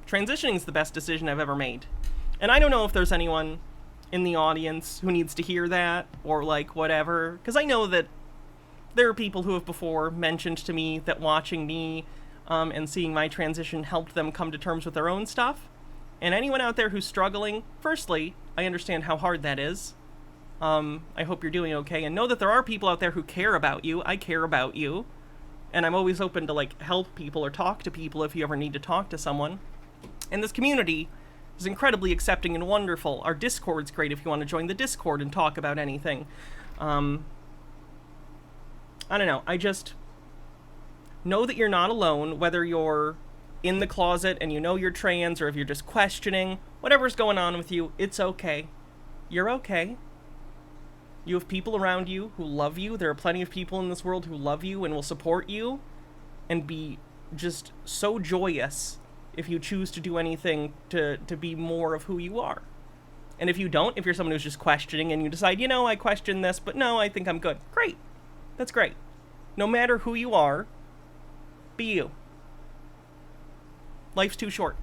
Transitioning is the best decision I've ever made. And I don't know if there's anyone in the audience who needs to hear that, or like whatever, because I know that there are people who have before mentioned to me that watching me and seeing my transition helped them come to terms with their own stuff. And anyone out there who's struggling, firstly, I understand how hard that is. I hope you're doing okay, and know that there are people out there who care about you. I care about you, and I'm always open to like help people or talk to people if you ever need to talk to someone. And this community is incredibly accepting and wonderful. Our Discord's great if you want to join the Discord and talk about anything. I don't know, I just know that you're not alone, whether you're in the closet and you know you're trans, or if you're just questioning, whatever's going on with you, it's okay. You're okay. You have people around you who love you. There are plenty of people in this world who love you and will support you and be just so joyous if you choose to do anything to be more of who you are. And if you don't, if you're someone who's just questioning and you decide, you know, I question this, but no, I think I'm good. Great. That's great. No matter who you are, be you. Life's too short.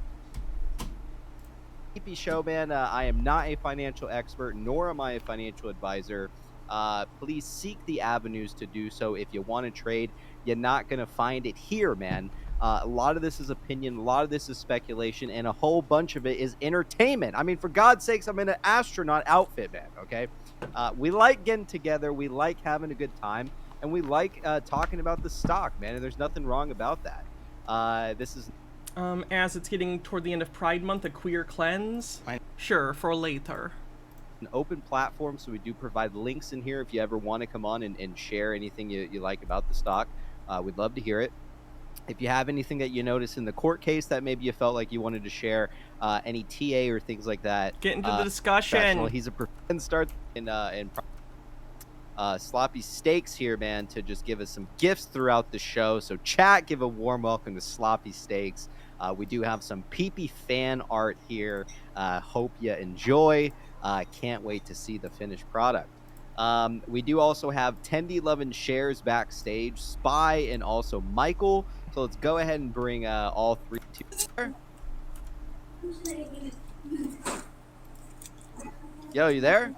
EP show, man. I am not a financial expert, nor am I a financial advisor. Please seek the avenues to do so. If you want to trade, you're not going to find it here, man. A lot of this is opinion, a lot of this is speculation, and a whole bunch of it is entertainment. I mean, for God's sakes, I'm in an astronaut outfit, man, okay? We like getting together, we like having a good time, and we like talking about the stock, man, and there's nothing wrong about that. This is... as it's getting toward the end of Pride Month, a queer cleanse? Sure, for later. An open platform, so we do provide links in here if you ever want to come on and share anything you like about the stock. We'd love to hear it. If you have anything that you notice in the court case that maybe you felt like you wanted to share, any TA or things like that. Get into the discussion. He's a and start in Sloppy Steaks here, man, to just give us some gifts throughout the show. So chat, give a warm welcome to Sloppy Steaks. We do have some peepee fan art here. Hope you enjoy. Can't wait to see the finished product. We do also have 1011 shares backstage, Spy and also Michael. So let's go ahead and bring all three together. Yo, you there?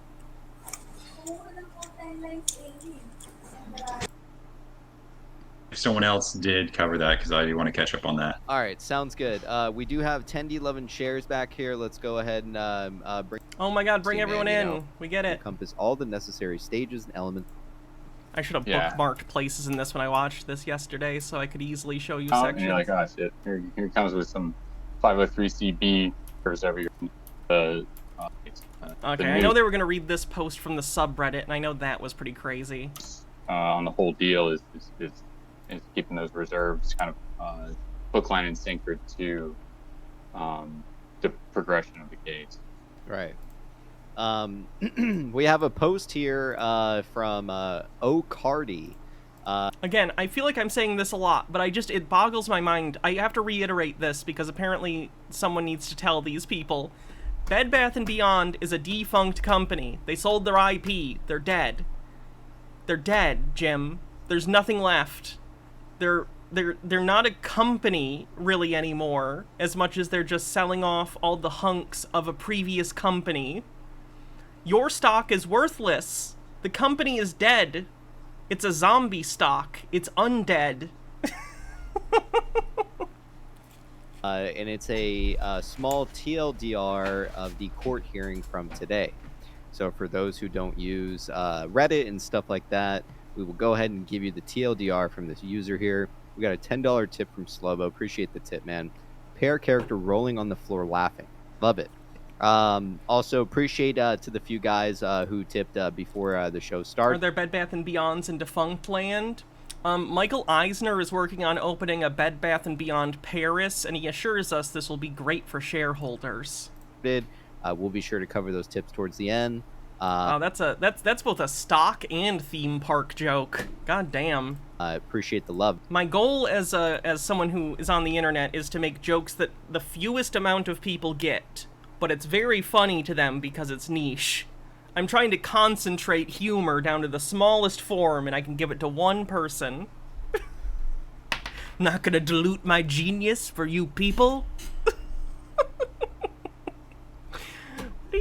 If someone else did cover that, because I do want to catch up on that. All right, sounds good. We do have 1011 shares back here. Let's go ahead and bring... Oh my god, bring everyone in. We get it. Encompass all the necessary stages and elements. I should have bookmarked places in this when I watched this yesterday, so I could easily show you sections. You're like, oh shit, here comes with some 503CB first every year. Okay, I know they were going to read this post from the subreddit, and I know that was pretty crazy. On the whole deal is keeping those reserves kind of hook, line, and sinker to the progression of the case. Right. We have a post here from O'Cardy. Again, I feel like I'm saying this a lot, but it boggles my mind. I have to reiterate this because apparently someone needs to tell these people. Bed Bath & Beyond is a defunct company. They sold their IP. They're dead. They're dead, Jim. There's nothing left. They're not a company really anymore, as much as they're just selling off all the hunks of a previous company. Your stock is worthless. The company is dead. It's a zombie stock. It's undead. And it's a small TLDR of the court hearing from today. So for those who don't use Reddit and stuff like that, we will go ahead and give you the TLDR from this user here. We got a $10 tip from Slobo. Appreciate the tip, man. Pair character rolling on the floor laughing. Love it. Also appreciate to the few guys who tipped before the show started. Are there Bed Bath & Beyonds in defunct land? Michael Eisner is working on opening a Bed Bath & Beyond Paris, and he assures us this will be great for shareholders. We'll be sure to cover those tips towards the end. That's both a stock and theme park joke. God damn. I appreciate the love. My goal as someone who is on the internet is to make jokes that the fewest amount of people get, but it's very funny to them because it's niche. I'm trying to concentrate humor down to the smallest form, and I can give it to one person. Not gonna dilute my genius for you people.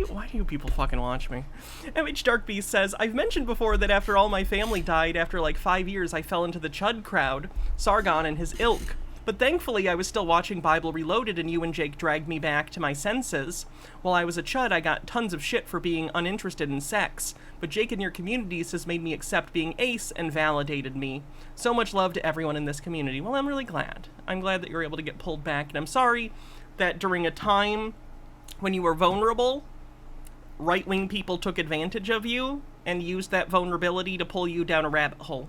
Why do you people fucking watch me? MH Dark Beast says, I've mentioned before that after all my family died, after like 5 years, I fell into the Chud crowd, Sargon and his ilk. But thankfully, I was still watching Bible Reloaded, and you and Jake dragged me back to my senses. While I was a chud, I got tons of shit for being uninterested in sex, but Jake and your communities has made me accept being ace and validated me. So much love to everyone in this community. Well, I'm really glad. I'm glad that you're able to get pulled back, and I'm sorry that during a time when you were vulnerable, right-wing people took advantage of you and used that vulnerability to pull you down a rabbit hole.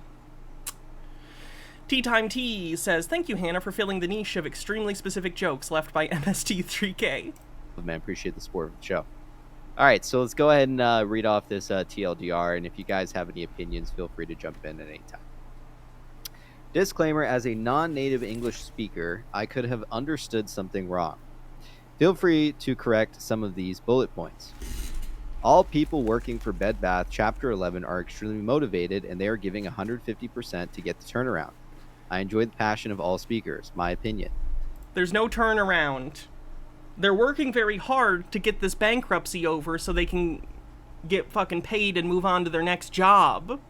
Tea Time T says, thank you, Hannah, for filling the niche of extremely specific jokes left by MST3K. Man, appreciate the support of the show. All right, so let's go ahead and read off this TLDR, and if you guys have any opinions, feel free to jump in at any time. Disclaimer, as a non-native English speaker, I could have understood something wrong. Feel free to correct some of these bullet points. All people working for Bed Bath Chapter 11 are extremely motivated, and they are giving 150% to get the turnaround. I enjoy the passion of all speakers. My opinion. There's no turnaround. They're working very hard to get this bankruptcy over so they can get fucking paid and move on to their next job.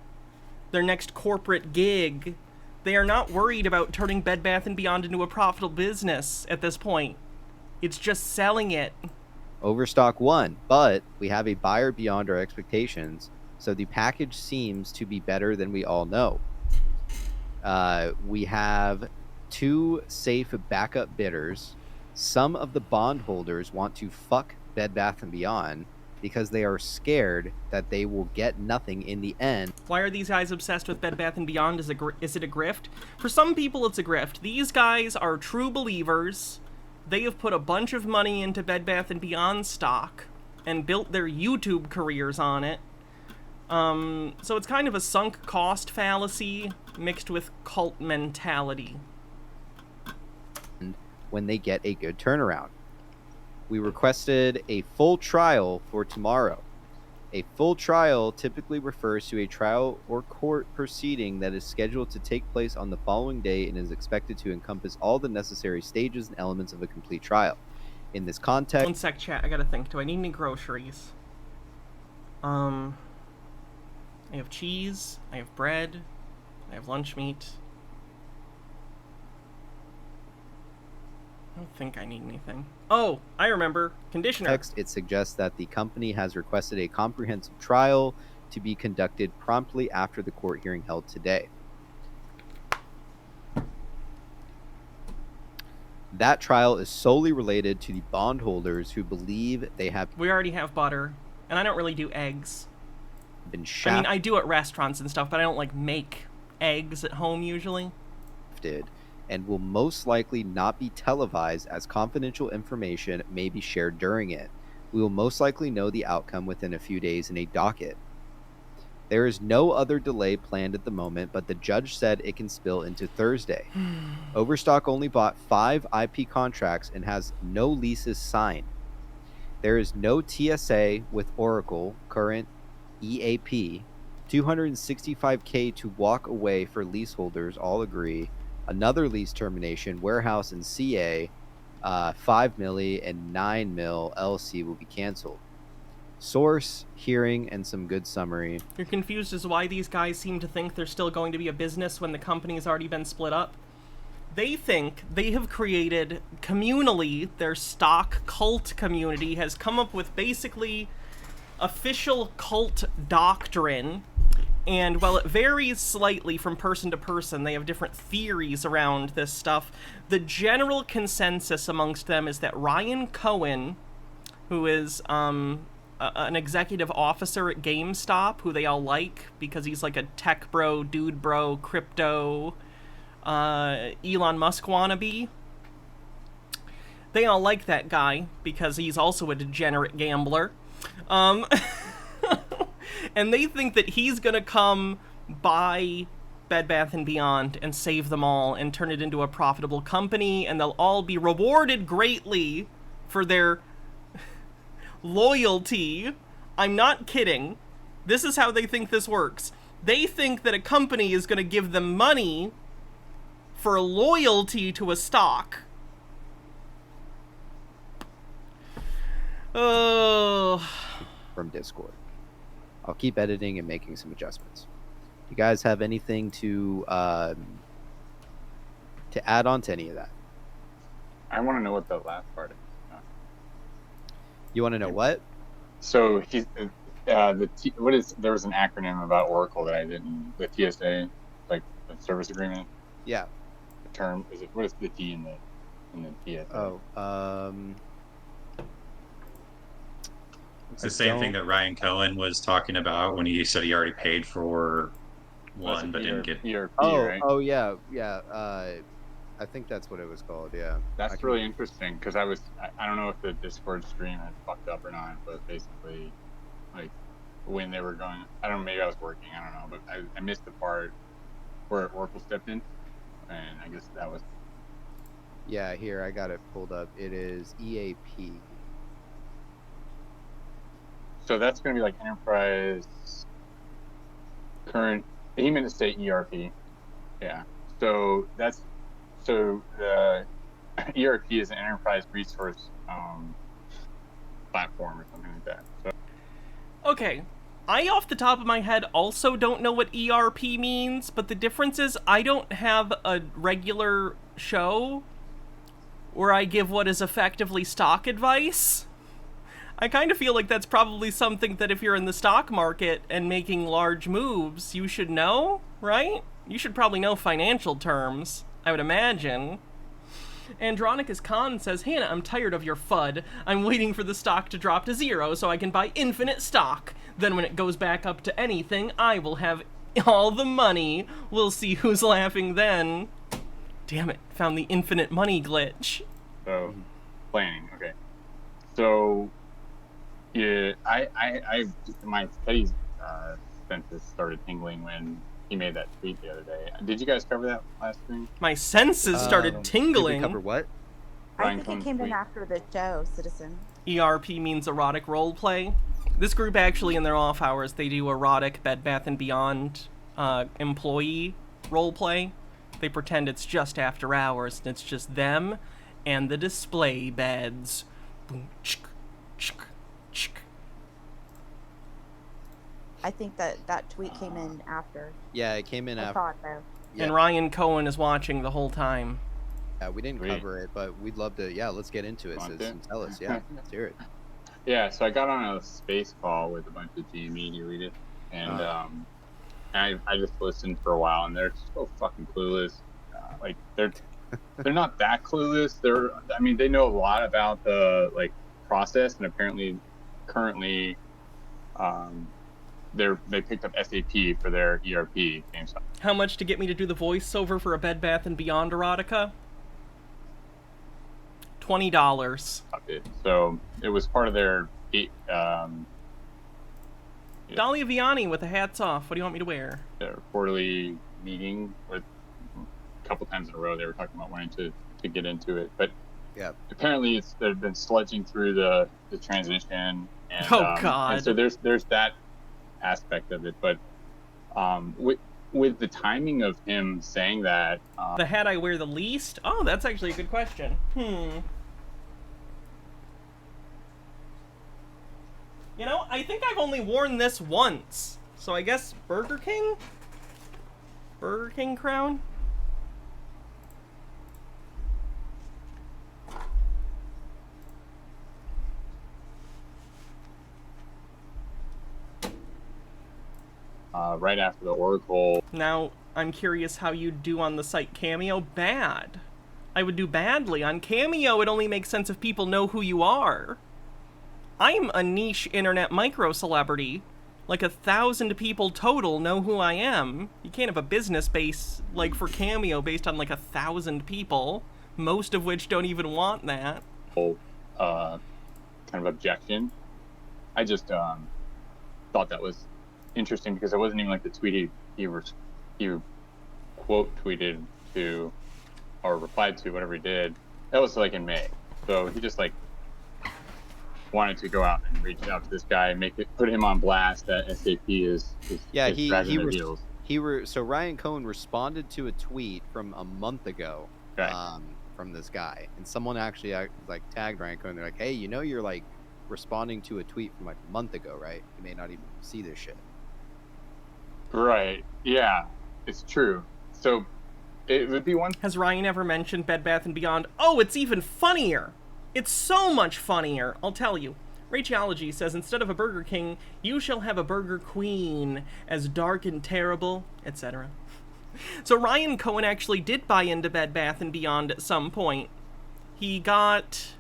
Their next corporate gig. They are not worried about turning Bed Bath & Beyond into a profitable business at this point. It's just selling it. Overstock won, but we have a buyer beyond our expectations, so the package seems to be better than we all know. We have 2 safe backup bidders. Some of the bondholders want to fuck Bed Bath & Beyond because they are scared that they will get nothing in the end. Why are these guys obsessed with Bed Bath & Beyond? Is it a grift? For some people, it's a grift. These guys are true believers. They have put a bunch of money into Bed Bath & Beyond stock and built their YouTube careers on it. So it's kind of a sunk cost fallacy mixed with cult mentality. When they get a good turnaround. We requested a full trial for tomorrow. A full trial typically refers to a trial or court proceeding that is scheduled to take place on the following day and is expected to encompass all the necessary stages and elements of a complete trial. In this context... One sec, chat. I gotta think. Do I need any groceries? I have cheese. I have bread. I have lunch meat. I don't think I need anything. Oh, I remember. Conditioner. It suggests that the company has requested a comprehensive trial to be conducted promptly after the court hearing held today. That trial is solely related to the bondholders who believe they have... We already have butter, and I don't really do eggs. Been I mean, I do at restaurants and stuff, but I don't, like, make eggs at home usually. And will most likely not be televised, as confidential information may be shared during it. We will most likely know the outcome within a few days in a docket. There is no other delay planned at the moment, but the judge said it can spill into Thursday. Overstock only bought 5 IP contracts and has no leases signed. There is no TSA with Oracle, current EAP. 265K to walk away for leaseholders, all agree. Another lease termination, warehouse and CA, 5 milli and 9 mil LC will be canceled. Source, hearing, and some good summary. You're confused as to why these guys seem to think there's still going to be a business when the company has already been split up. They think they have created communally, their stock cult community has come up with basically official cult doctrine. And while it varies slightly from person to person, they have different theories around this stuff. The general consensus amongst them is that Ryan Cohen, who is an executive officer at GameStop, who they all like because he's like a tech bro, dude bro, crypto, Elon Musk wannabe. They all like that guy because he's also a degenerate gambler. And they think that he's gonna come buy Bed Bath & Beyond and save them all and turn it into a profitable company, and they'll all be rewarded greatly for their loyalty. I'm not kidding. This is how they think this works. They think that a company is gonna give them money for loyalty to a stock. Oh. From Discord. I'll keep editing and making some adjustments. You guys have anything to add on to any of that? I want to know what the last part is. You want to know what? So he's there was an acronym about Oracle that I didn't. The TSA, like the service agreement. Yeah. The term is it? What is the T in the TSA? Oh, It's the same thing that Ryan Cohen was talking about when he said he already paid for one but didn't get. ERP, oh, right? oh yeah. I think that's what it was called. Yeah. That's really interesting because I don't know if the Discord stream had fucked up or not, but basically, like when they were going, I don't know, maybe I was working, I don't know, but I missed the part where Oracle stepped in, and I guess that was. Yeah, here I got it pulled up. It is EAP. So that's going to be like enterprise current. He meant to say ERP. Yeah. So the ERP is an enterprise resource platform or something like that. So. Okay. I, off the top of my head, also don't know what ERP means, but the difference is I don't have a regular show where I give what is effectively stock advice. I kind of feel like that's probably something that if you're in the stock market and making large moves, you should know, right? You should probably know financial terms, I would imagine. Andronicus Khan says, Hannah, I'm tired of your FUD. I'm waiting for the stock to drop to 0 so I can buy infinite stock. Then when it goes back up to anything, I will have all the money. We'll see who's laughing then. Damn it, found the infinite money glitch. So, planning, okay. So, yeah, my Teddy's senses started tingling when he made that tweet the other day. Did you guys cover that last thing? My senses started tingling. Did we cover what? I think it came in after the show, Citizen. ERP means erotic roleplay. This group actually, in their off hours, they do erotic Bed Bath & Beyond employee roleplay. They pretend it's just after hours, and it's just them and the display beds. Boom, chick, chick, chick. I think that tweet came in after. Yeah, it came in I after. thought though. Yeah. And Ryan Cohen is watching the whole time. Yeah, we didn't cover it, but we'd love to. Yeah, let's get into it. Citizen, tell us. Yeah, let's hear it. Yeah, so I got on a space call with a bunch of GME elitists, and I just listened for a while, and they're so fucking clueless. Like they're not that clueless. They know a lot about the process, and apparently, currently, they picked up SAP for their ERP GameStop. How much to get me to do the voiceover for a Bed Bath & Beyond erotica? $20. So it was part of their Dahlia Vianney with the hats off. What do you want me to wear? Their quarterly meeting with a couple times in a row. They were talking about wanting to get into it, but Yeah. Apparently, they've been sludging through the transition, and God. and so there's that aspect of it, but with the timing of him saying that, the hat I wear the least? Oh, that's actually a good question. You know, I think I've only worn this once. So I guess Burger King? Burger King crown? right after the Oracle. Now, I'm curious how you do on the site Cameo. Bad. I would do badly. On Cameo, it only makes sense if people know who you are. I'm a niche internet micro-celebrity. Like 1,000 people total know who I am. You can't have a business base, like for Cameo, based on like 1,000 people, most of which don't even want that. Kind of objection. I just thought that was interesting because it wasn't even like the tweet he quote tweeted to or replied to, whatever he did. That was like in May. So he just like wanted to go out and reach out to this guy and put him on blast that SAP is dragging their heels. So Ryan Cohen responded to a tweet from a month ago, right, from this guy, and someone actually like tagged Ryan Cohen. They're like, "Hey, you know, you're like responding to a tweet from like a month ago, right? You may not even see this shit." Right. Yeah, it's true. So it would be one. Has Ryan ever mentioned Bed Bath & Beyond? Oh, it's even funnier. It's so much funnier, I'll tell you. Rachology says, instead of a Burger King, you shall have a Burger Queen, as dark and terrible, etc. So Ryan Cohen actually did buy into Bed Bath & Beyond at some point. He got,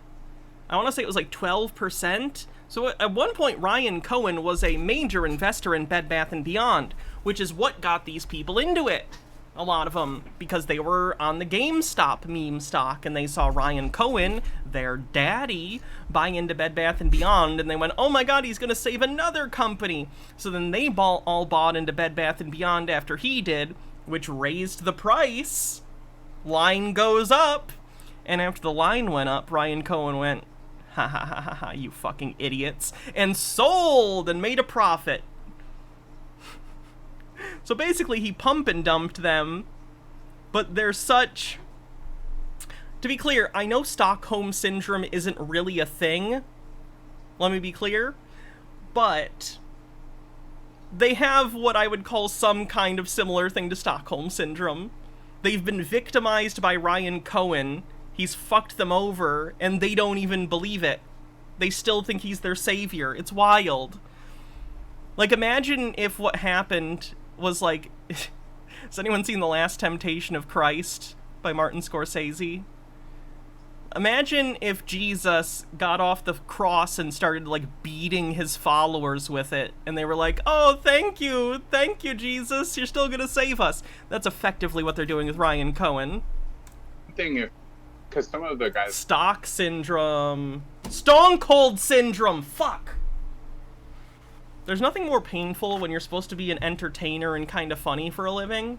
I want to say it was like 12%. So at one point, Ryan Cohen was a major investor in Bed Bath & Beyond, which is what got these people into it. A lot of them, because they were on the GameStop meme stock, and they saw Ryan Cohen, their daddy, buy into Bed Bath & Beyond, and they went, oh my god, he's gonna save another company! So then they all bought into Bed Bath & Beyond after he did, which raised the price. Line goes up. And after the line went up, Ryan Cohen went, ha ha ha ha ha, you fucking idiots, and sold and made a profit. So basically, he pump and dumped them, but they're such... To be clear, I know Stockholm Syndrome isn't really a thing. Let me be clear. But they have what I would call some kind of similar thing to Stockholm Syndrome. They've been victimized by Ryan Cohen. He's fucked them over, and they don't even believe it. They still think he's their savior. It's wild. Like, imagine if what happened was like... Has anyone seen The Last Temptation of Christ by Martin Scorsese? Imagine if Jesus got off the cross and started, like, beating his followers with it, and they were like, oh, thank you, Jesus, you're still gonna save us. That's effectively what they're doing with Ryan Cohen. Because some of the guys... Stock Syndrome. Stone Cold Syndrome, fuck! There's nothing more painful when you're supposed to be an entertainer and kind of funny for a living,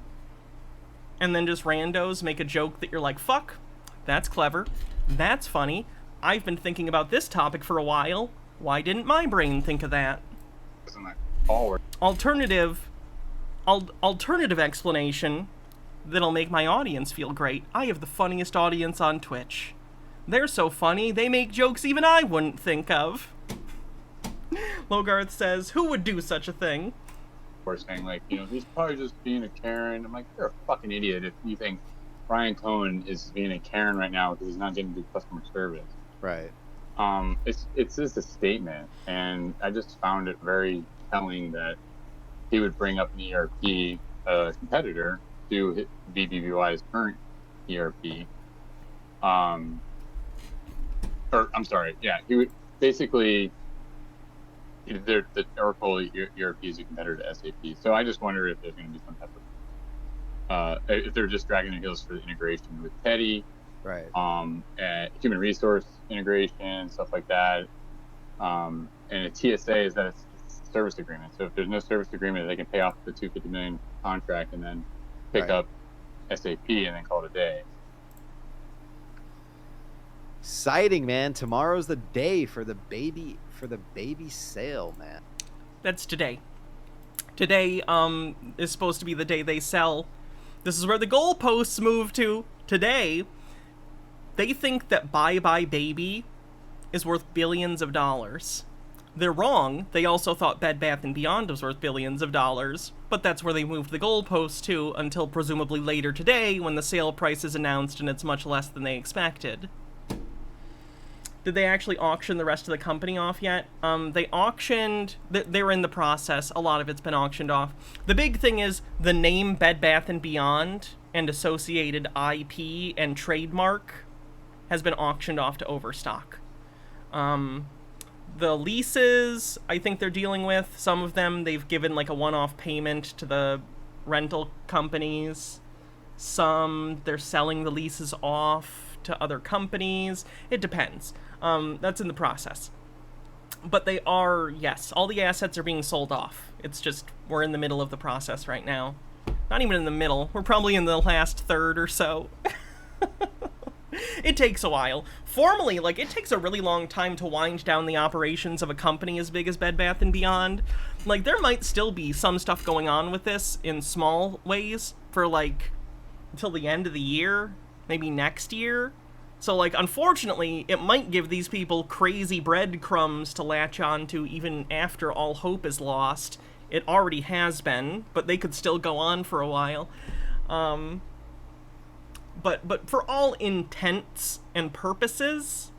and then just randos make a joke that you're like, fuck, that's clever, that's funny, I've been thinking about this topic for a while, why didn't my brain think of that? Alternative explanation that'll make my audience feel great. I have the funniest audience on Twitch. They're so funny, they make jokes even I wouldn't think of. Logarth says, who would do such a thing? We're saying, like, you know, he's probably just being a Karen. I'm like, you're a fucking idiot if you think Ryan Cohen is being a Karen right now because he's not getting good customer service. Right. It's just a statement, and I just found it very telling that he would bring up an ERP competitor to BBVY's current ERP. He would basically... The Oracle ERP is a competitor to SAP, so I just wonder if there's going to be some type of if they're just dragging their heels for the integration with Teddy, right? Human resource integration, stuff like that, and a TSA is that it's a service agreement. So if there's no service agreement, they can pay off the $250 million contract and then pick up SAP and then call it a day. Exciting, man. Tomorrow's the day for the baby sale, man. That's today. Today is supposed to be the day they sell. This is where the goalposts move to. Today, they think that Bye Bye Baby is worth billions of dollars. They're wrong. They also thought Bed Bath & Beyond was worth billions of dollars, but that's where they moved the goalposts to until presumably later today when the sale price is announced and it's much less than they expected. Did they actually auction the rest of the company off yet? They auctioned... They're in the process. A lot of it's been auctioned off. The big thing is the name Bed Bath & Beyond and associated IP and trademark has been auctioned off to Overstock. The leases, I think they're dealing with. Some of them, they've given like a one-off payment to the rental companies. Some, they're selling the leases off to other companies. It depends. That's in the process. But they are, yes, all the assets are being sold off. It's just, we're in the middle of the process right now. Not even in the middle. We're probably in the last third or so. It takes a while. Formally, like, it takes a really long time to wind down the operations of a company as big as Bed Bath & Beyond. Like, there might still be some stuff going on with this in small ways for, like, until the end of the year, maybe next year. So, like, unfortunately, it might give these people crazy breadcrumbs to latch on to even after all hope is lost. It already has been, but they could still go on for a while. But for all intents and purposes,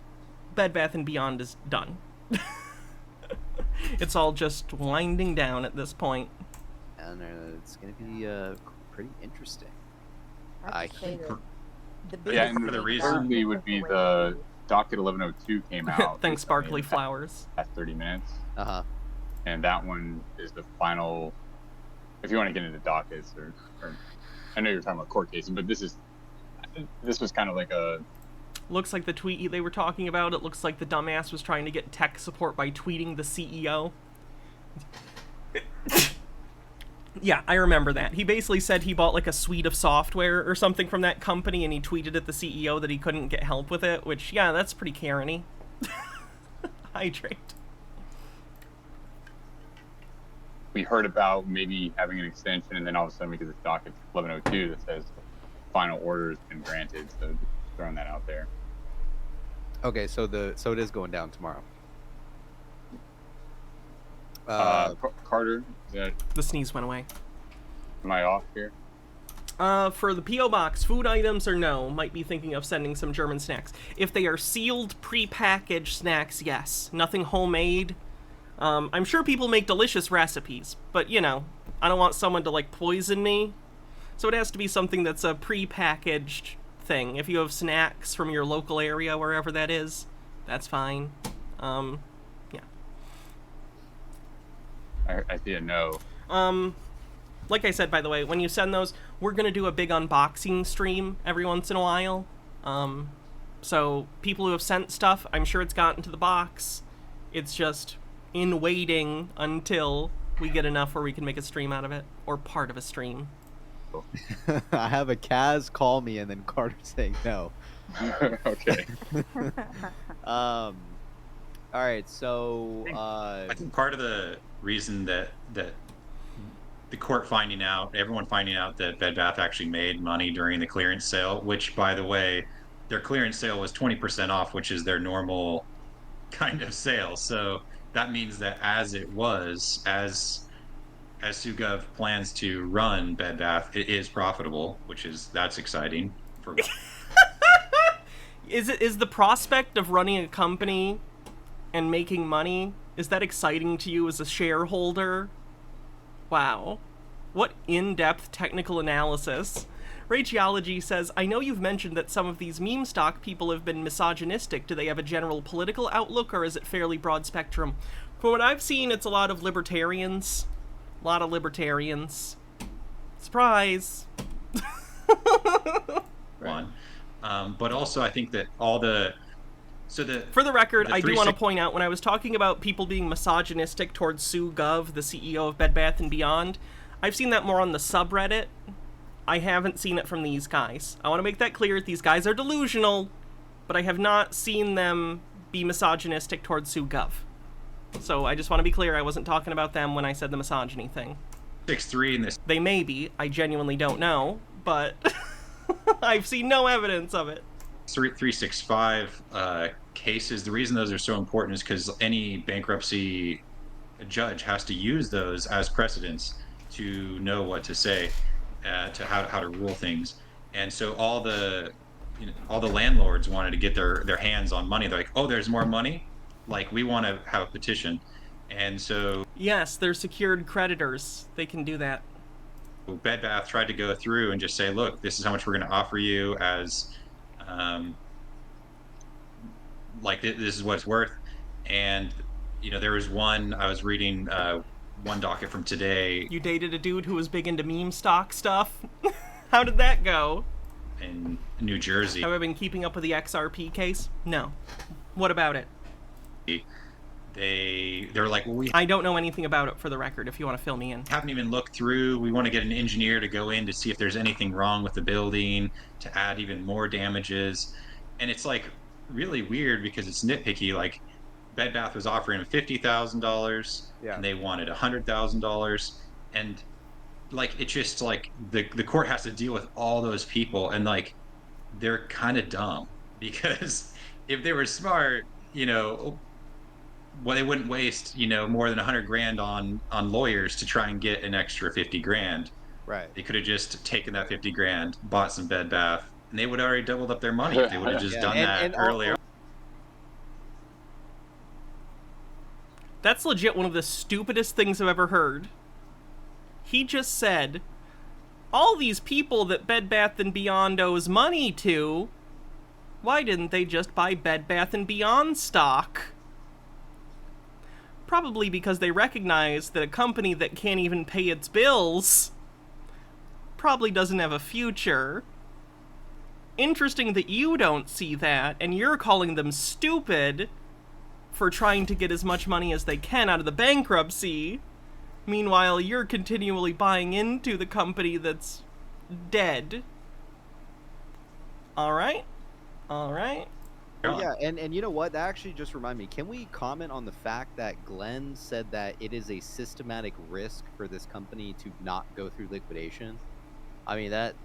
Bed Bath & Beyond is done. It's all just winding down at this point. And it's going to be pretty interesting. I think yeah, and the thirdly would be the docket 1102 came out. Thanks, Sparkly Flowers. At 30 minutes. Uh-huh. And that one is the final, if you want to get into dockets, or I know you're talking about court cases, but this was kind of like a... Looks like the tweet they were talking about. It looks like the dumbass was trying to get tech support by tweeting the CEO. Yeah, I remember that. He basically said he bought like a suite of software or something from that company, and he tweeted at the CEO that he couldn't get help with it, which, yeah, that's pretty Karen-y. Hydrate. We heard about maybe having an extension, and then all of a sudden we get this docket 1102 that says final order has been granted, so just throwing that out there. Okay, so it is going down tomorrow. Carter, is that... The sneeze went away. Am I off here? For the P.O. Box, food items or no, might be thinking of sending some German snacks. If they are sealed, pre-packaged snacks, yes. Nothing homemade. I'm sure people make delicious recipes, but, you know, I don't want someone to, like, poison me. So it has to be something that's a pre-packaged thing. If you have snacks from your local area, wherever that is, that's fine. Yeah. I see a no. Like I said, by the way, when you send those, we're going to do a big unboxing stream every once in a while. So people who have sent stuff, I'm sure it's gotten to the box. It's just in waiting until we get enough where we can make a stream out of it, or part of a stream. I have a Kaz call me and then Carter saying no. Okay. All right, so I think part of the reason that the court everyone finding out that Bed Bath actually made money during the clearance sale, which, by the way, their clearance sale was 20% off, which is their normal kind of sale. So that means that as SUGov plans to run Bed Bath, it is profitable, that's exciting. Is the prospect of running a company and making money, is that exciting to you as a shareholder? Wow. What in-depth technical analysis. Rageology says, I know you've mentioned that some of these meme stock people have been misogynistic. Do they have a general political outlook, or is it fairly broad spectrum? From what I've seen, it's a lot of libertarians. A lot of libertarians. Surprise! One. But also, I think that for the record, I do want to point out, when I was talking about people being misogynistic towards Sue Gov, the CEO of Bed Bath & Beyond, I've seen that more on the subreddit. I haven't seen it from these guys. I want to make that clear. These guys are delusional. but I have not seen them be misogynistic towards SuGov. So I just want to be clear, I wasn't talking about them when I said the misogyny thing. 6'3" in this. They may be, I genuinely don't know, but I've seen no evidence of it. 365 cases. The reason those are so important is because any bankruptcy judge has to use those as precedents to know what to say, to how to rule things. And so all the landlords wanted to get their hands on money. They're like, oh, there's more money, like we want to have a petition. And so yes, they're secured creditors. They can do that. Bed Bath tried to go through and just say, look, this is how much we're going to offer you as this is what it's worth. And there was one, I was reading one docket from today. You dated a dude who was big into meme stock stuff? How did that go? In New Jersey. Have I been keeping up with the XRP case? No. What about it? They're like, well, I don't know anything about it, for the record, if you want to fill me in. Haven't even looked through. We want to get an engineer to go in to see if there's anything wrong with the building, to add even more damages. And it's like really weird because it's nitpicky. Like Bed Bath was offering $50,000 and they wanted $100,000. And like, it's just like the court has to deal with all those people, and like, they're kind of dumb, because if they were smart, well, they wouldn't waste, more than $100,000 on lawyers to try and get an extra $50,000. Right. They could have just taken that $50,000, bought some Bed Bath, and they would have already doubled up their money if they would have just done that earlier. That's legit one of the stupidest things I've ever heard. He just said, all these people that Bed Bath & Beyond owes money to, why didn't they just buy Bed Bath & Beyond stock? Probably because they recognize that a company that can't even pay its bills probably doesn't have a future. Interesting that you don't see that, and you're calling them stupid for trying to get as much money as they can out of the bankruptcy. Meanwhile, you're continually buying into the company that's dead. Alright? Alright? Well, yeah, and you know what? That actually just reminded me. Can we comment on the fact that Glenn said that it is a systematic risk for this company to not go through liquidation? I mean, that's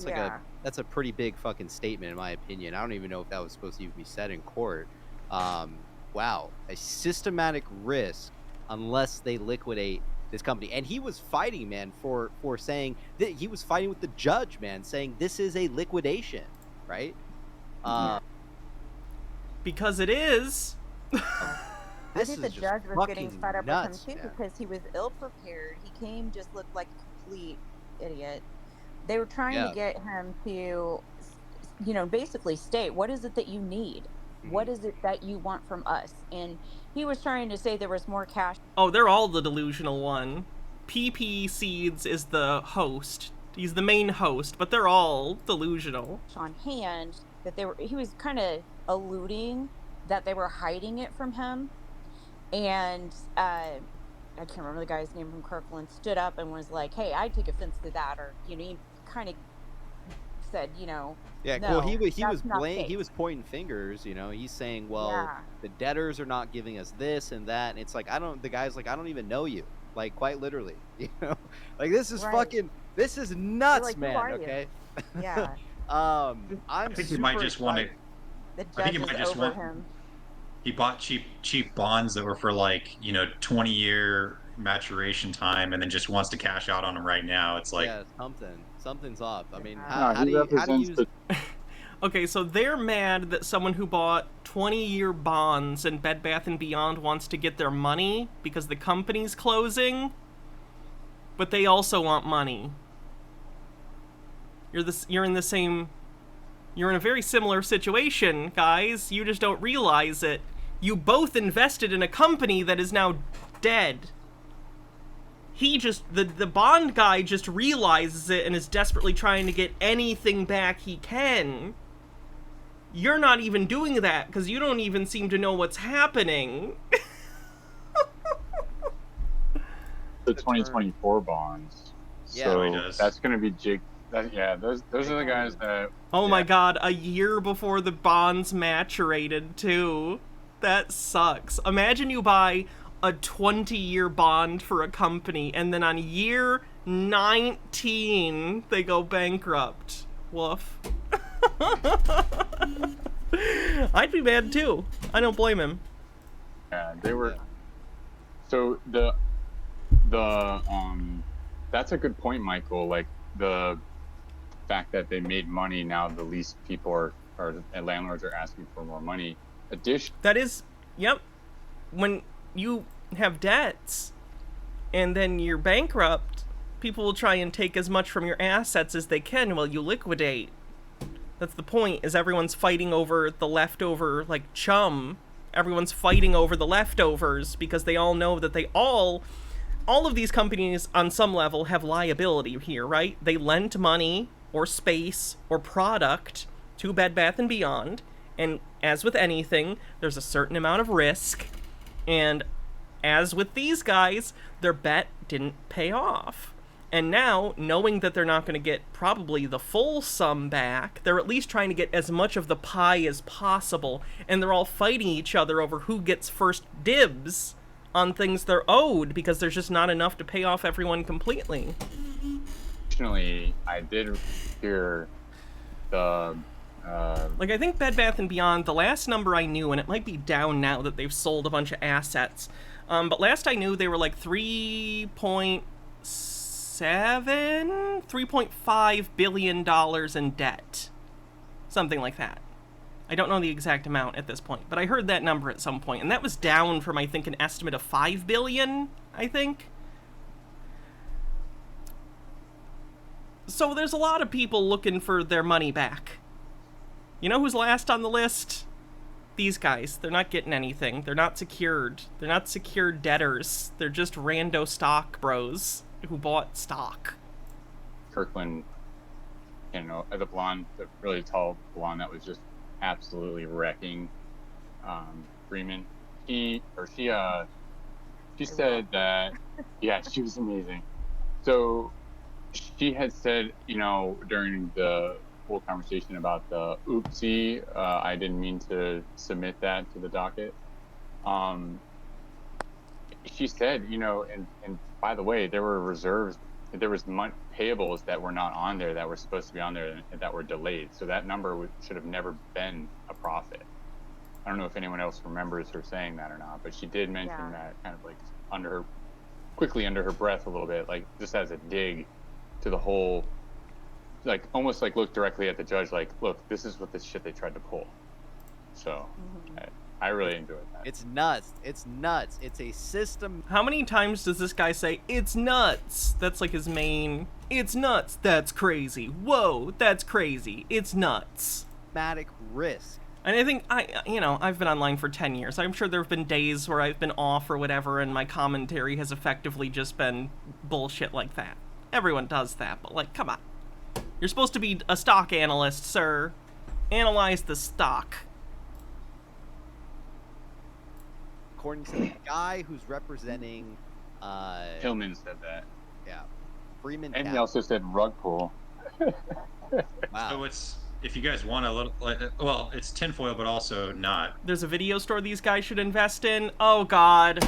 like that's a pretty big fucking statement in my opinion. I don't even know if that was supposed to even be said in court. Wow, a systematic risk unless they liquidate this company. And he was fighting, man, for saying that he was fighting with the judge, man, saying this is a liquidation, right? Because it is. I think the judge was getting fed up nuts, with him too, because he was ill-prepared. He came, just looked like a complete idiot. They were trying to get him to, basically state, what is it that you need? What is it that you want from us? And he was trying to say there was more cash. Oh, they're all the delusional one. PP Seeds is the host. He's the main host, but they're all delusional. On hand, that he was kind of alluding that they were hiding it from him. And I can't remember the guy's name from Kirkland, stood up and was like, hey, I take offense to that. Or, he kind of said, yeah, no, well, he was pointing fingers, he's saying, well, the debtors are not giving us this and that, and it's like, the guy's like, I don't even know you, like, quite literally, like, this is fucking, this is nuts, like, man, okay? Yeah. I think he might just want to, I think he might just want, he bought cheap bonds that were for like, 20-year maturation time, and then just wants to cash out on them right now. It's like, yeah, something's off. I mean, how do you use... Okay, so they're mad that someone who bought 20-year bonds in Bed Bath & Beyond wants to get their money because the company's closing, but they also want money. You're in a very similar situation, guys. You just don't realize it. You both invested in a company that is now dead. The bond guy just realizes it and is desperately trying to get anything back he can. You're not even doing that because you don't even seem to know what's happening. The 2024 bonds. Yeah, so that's going to be those are the guys that. Oh yeah. my god, a year before the bonds maturated, too. That sucks. Imagine you buy a 20-year bond for a company, and then on year 19, they go bankrupt. Woof. I'd be mad, too. I don't blame him. Yeah, they were. So that's a good point, Michael. Like, the fact that they made money, now the least people and landlords are asking for more money. That is, yep. When you have debts and then you're bankrupt, people will try and take as much from your assets as they can while you liquidate. That's the point, is everyone's fighting over the leftover, like, chum. Everyone's fighting over the leftovers because they all know that all of these companies on some level have liability here, right? They lent money or space or product to Bed Bath & Beyond, and as with anything, there's a certain amount of risk, and as with these guys, their bet didn't pay off. And now, knowing that they're not going to get probably the full sum back, they're at least trying to get as much of the pie as possible, and they're all fighting each other over who gets first dibs on things they're owed, because there's just not enough to pay off everyone completely. Additionally, I did hear the... I think Bed Bath & Beyond, the last number I knew, and it might be down now that they've sold a bunch of assets, but last I knew they were like $3.5 billion in debt. Something like that. I don't know the exact amount at this point, but I heard that number at some point, and that was down from, I think, an estimate of $5 billion, I think. So there's a lot of people looking for their money back. You know who's last on the list? These guys. They're not getting anything. They're not secured. They're not secured debtors. They're just rando stock bros who bought stock. Kirkland, the blonde, the really tall blonde that was just absolutely wrecking Freeman. She said that, yeah, she was amazing. So she had said, during the whole conversation about the oopsie, I didn't mean to submit that to the docket. She said, and by the way, there were reserves, there was payables that were not on there that were supposed to be on there and that were delayed. So that number should have never been a profit. I don't know if anyone else remembers her saying that or not, but she did mention that kind of like quickly under her breath a little bit, like just as a dig to the whole, like almost like look directly at the judge, like, look, this is what this shit they tried to pull. So I really enjoyed that. It's nuts. It's nuts. It's a system. How many times does this guy say, it's nuts? That's like his main, it's nuts. That's crazy. Whoa, that's crazy. It's nuts. Systematic risk. And I think, I've been online for 10 years. I'm sure there have been days where I've been off or whatever, and my commentary has effectively just been bullshit like that. Everyone does that, but, like, come on. You're supposed to be a stock analyst, sir. Analyze the stock. According to the guy who's representing... Hillman said that. Yeah. Freeman. And he also said rug pull. Wow. So if you guys want a little, well, it's tinfoil, but also not. There's a video store these guys should invest in. Oh, God.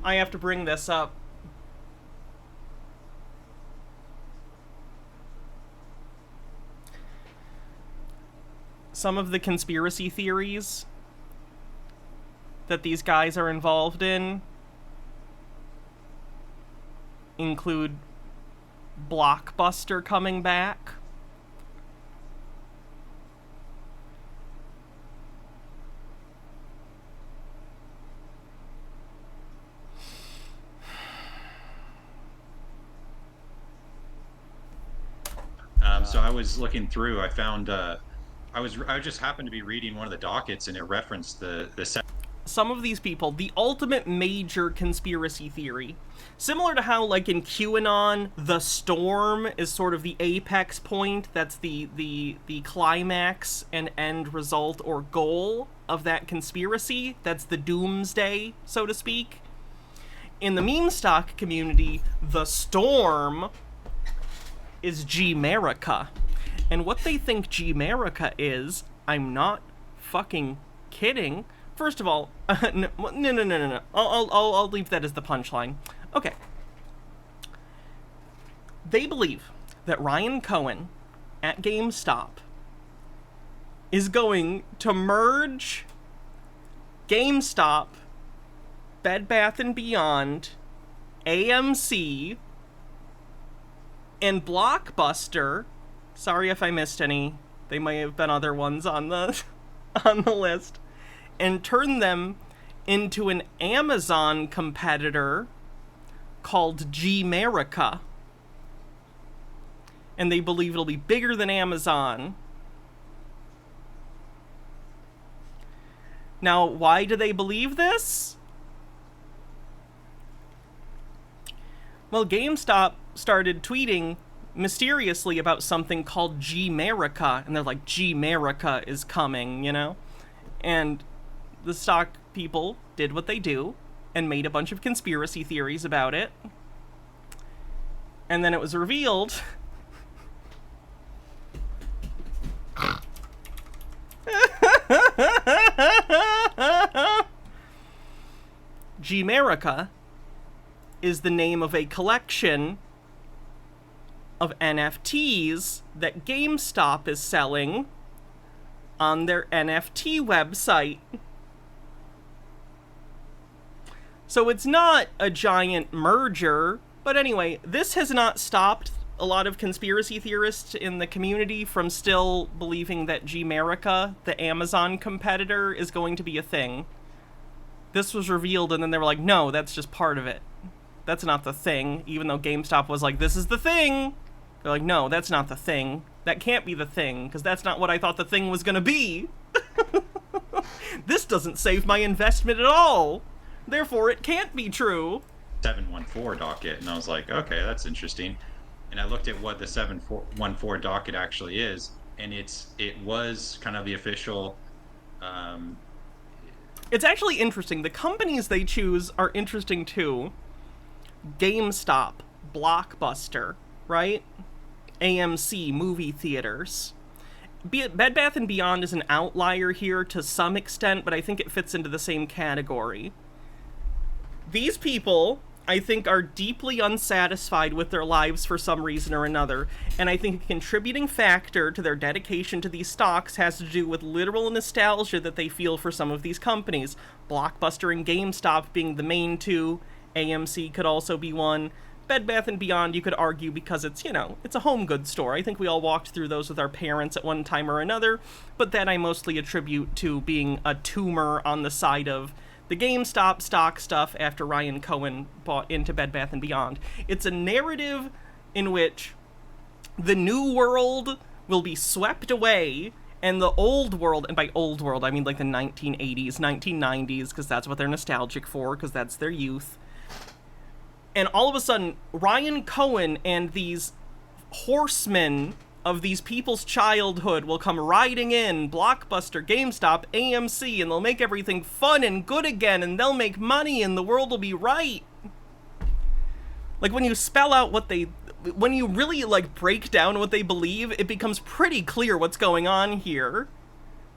I have to bring this up. Some of the conspiracy theories that these guys are involved in include Blockbuster coming back. So I was looking through. I found I just happened to be reading one of the dockets, and it referenced the some of these people, the ultimate major conspiracy theory, similar to how, like, in QAnon, the storm is sort of the apex point, that's the climax and end result or goal of that conspiracy, that's the doomsday, so to speak. In the meme stock community, the storm is G-Merica. And what they think G-Merica is, I'm not fucking kidding. First of all, no. I'll leave that as the punchline. Okay. They believe that Ryan Cohen at GameStop is going to merge GameStop, Bed Bath & Beyond, AMC, and Blockbuster. Sorry if I missed any. They may have been other ones on the on the list. And turn them into an Amazon competitor called G-Merica. And they believe it'll be bigger than Amazon. Now, why do they believe this? Well, GameStop started tweeting mysteriously about something called G-Merica, and they're like, G-Merica is coming, you know? And the stock people did what they do and made a bunch of conspiracy theories about it. And then it was revealed G-Merica is the name of a collection of NFTs that GameStop is selling on their NFT website. So it's not a giant merger, but anyway, this has not stopped a lot of conspiracy theorists in the community from still believing that G-Merica, the Amazon competitor, is going to be a thing. This was revealed, and then they were like, no, that's just part of it. That's not the thing, even though GameStop was like, this is the thing. They're like, no, that's not the thing. That can't be the thing, because that's not what I thought the thing was going to be. This doesn't save my investment at all. Therefore, it can't be true. 714 docket, and I was like, okay, that's interesting. And I looked at what the 714 docket actually is, and it was kind of the official. It's actually interesting. The companies they choose are interesting too. GameStop, Blockbuster, right? AMC, movie theaters. Bed Bath & Beyond is an outlier here to some extent, but I think it fits into the same category. These people, I think, are deeply unsatisfied with their lives for some reason or another, and I think a contributing factor to their dedication to these stocks has to do with literal nostalgia that they feel for some of these companies. Blockbuster and GameStop being the main two. AMC could also be one. Bed Bath & Beyond, you could argue, because it's, you know, it's a home goods store. I think we all walked through those with our parents at one time or another, but that I mostly attribute to being a tumor on the side of the GameStop stock stuff after Ryan Cohen bought into Bed Bath & Beyond. It's a narrative in which the new world will be swept away, and the old world, and by old world I mean like the 1980s, 1990s, because that's what they're nostalgic for, because that's their youth. And all of a sudden, Ryan Cohen and these horsemen of these people's childhood will come riding in, Blockbuster, GameStop, AMC, and they'll make everything fun and good again, and they'll make money, and the world will be right. Like, when you spell out when you really, like, break down what they believe, it becomes pretty clear what's going on here.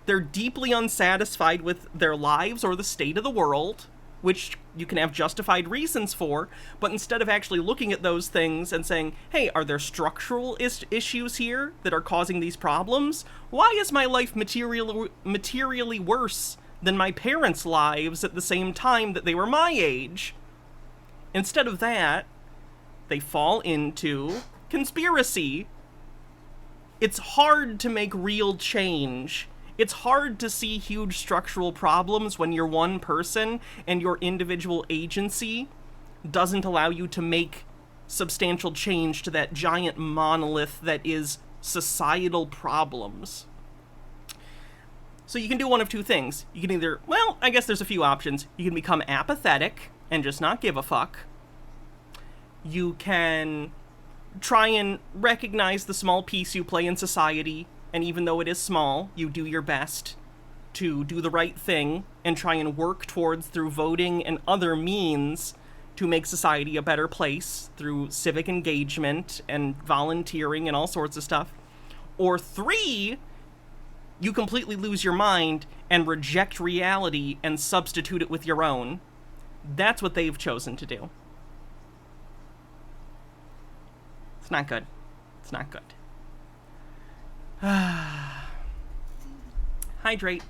They're deeply unsatisfied with their lives or the state of the world, which you can have justified reasons for, but instead of actually looking at those things and saying, hey, are there structural issues here that are causing these problems? Why is my life materially worse than my parents' lives at the same time that they were my age? Instead of that, they fall into conspiracy. It's hard to make real change. It's hard to see huge structural problems when you're one person and your individual agency doesn't allow you to make substantial change to that giant monolith that is societal problems. So you can do one of two things. You can either, well, I guess there's a few options. You can become apathetic and just not give a fuck. You can try and recognize the small piece you play in society, and even though it is small, you do your best to do the right thing and try and work towards, through voting and other means, to make society a better place through civic engagement and volunteering and all sorts of stuff. Or 3, you completely lose your mind and reject reality and substitute it with your own. That's what they've chosen to do. It's not good. It's not good. Hydrate.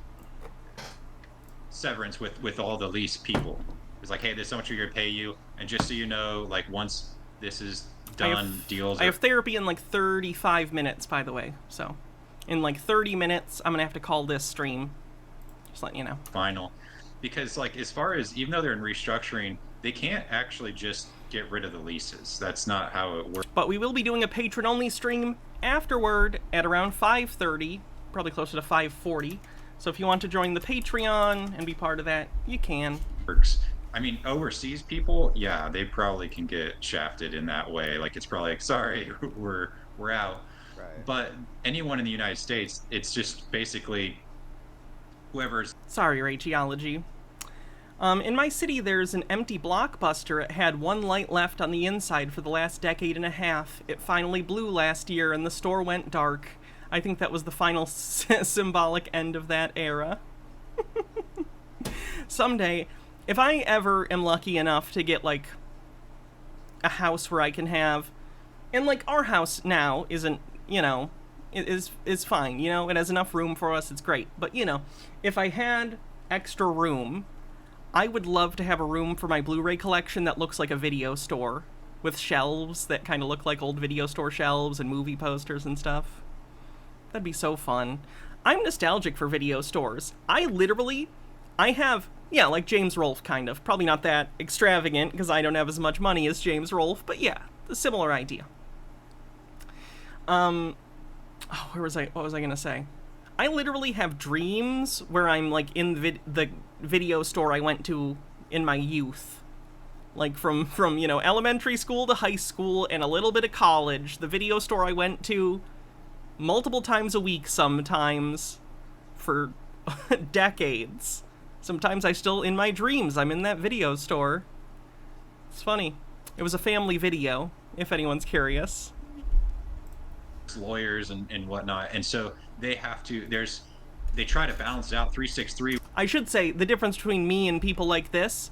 Severance with all the least people. It's like, hey, there's so much we're gonna pay you, and just so you know, like once this is done, deals. I have therapy in like 35 minutes, by the way. So, in like 30 minutes, I'm gonna have to call this stream. Just letting you know. Final, because like as far as even though they're in restructuring, they can't actually just get rid of the leases. That's not how it works. But we will be doing a patron-only stream afterward at around 5:30, probably closer to 5:40. So if you want to join the Patreon and be part of that, you can. I mean, overseas people, yeah, they probably can get shafted in that way. Like it's probably like, sorry, we're out. Right. But anyone in the United States, it's just basically whoever's. Sorry, Radiology. In my city, there's an empty Blockbuster. It had one light left on the inside for the last decade and a half. It finally blew last year, and the store went dark. I think that was the final symbolic end of that era. Someday, if I ever am lucky enough to get, like, a house where I can have... And, like, our house now isn't, you know, is fine, you know? It has enough room for us, it's great. But, you know, if I had extra room... I would love to have a room for my Blu-ray collection that looks like a video store, with shelves that kind of look like old video store shelves and movie posters and stuff. That'd be so fun. I'm nostalgic for video stores. I have, yeah, like James Rolfe, kind of. Probably not that extravagant, because I don't have as much money as James Rolfe, but yeah, a similar idea. What was I gonna say? I literally have dreams where I'm, like, in the video store I went to in my youth. Like, from you know, elementary school to high school and a little bit of college. The video store I went to multiple times a week sometimes for decades. Sometimes in my dreams, I'm in that video store. It's funny. It was a family video, if anyone's curious. Lawyers and whatnot, and so they have to, they try to balance it out. 363. I should say, the difference between me and people like this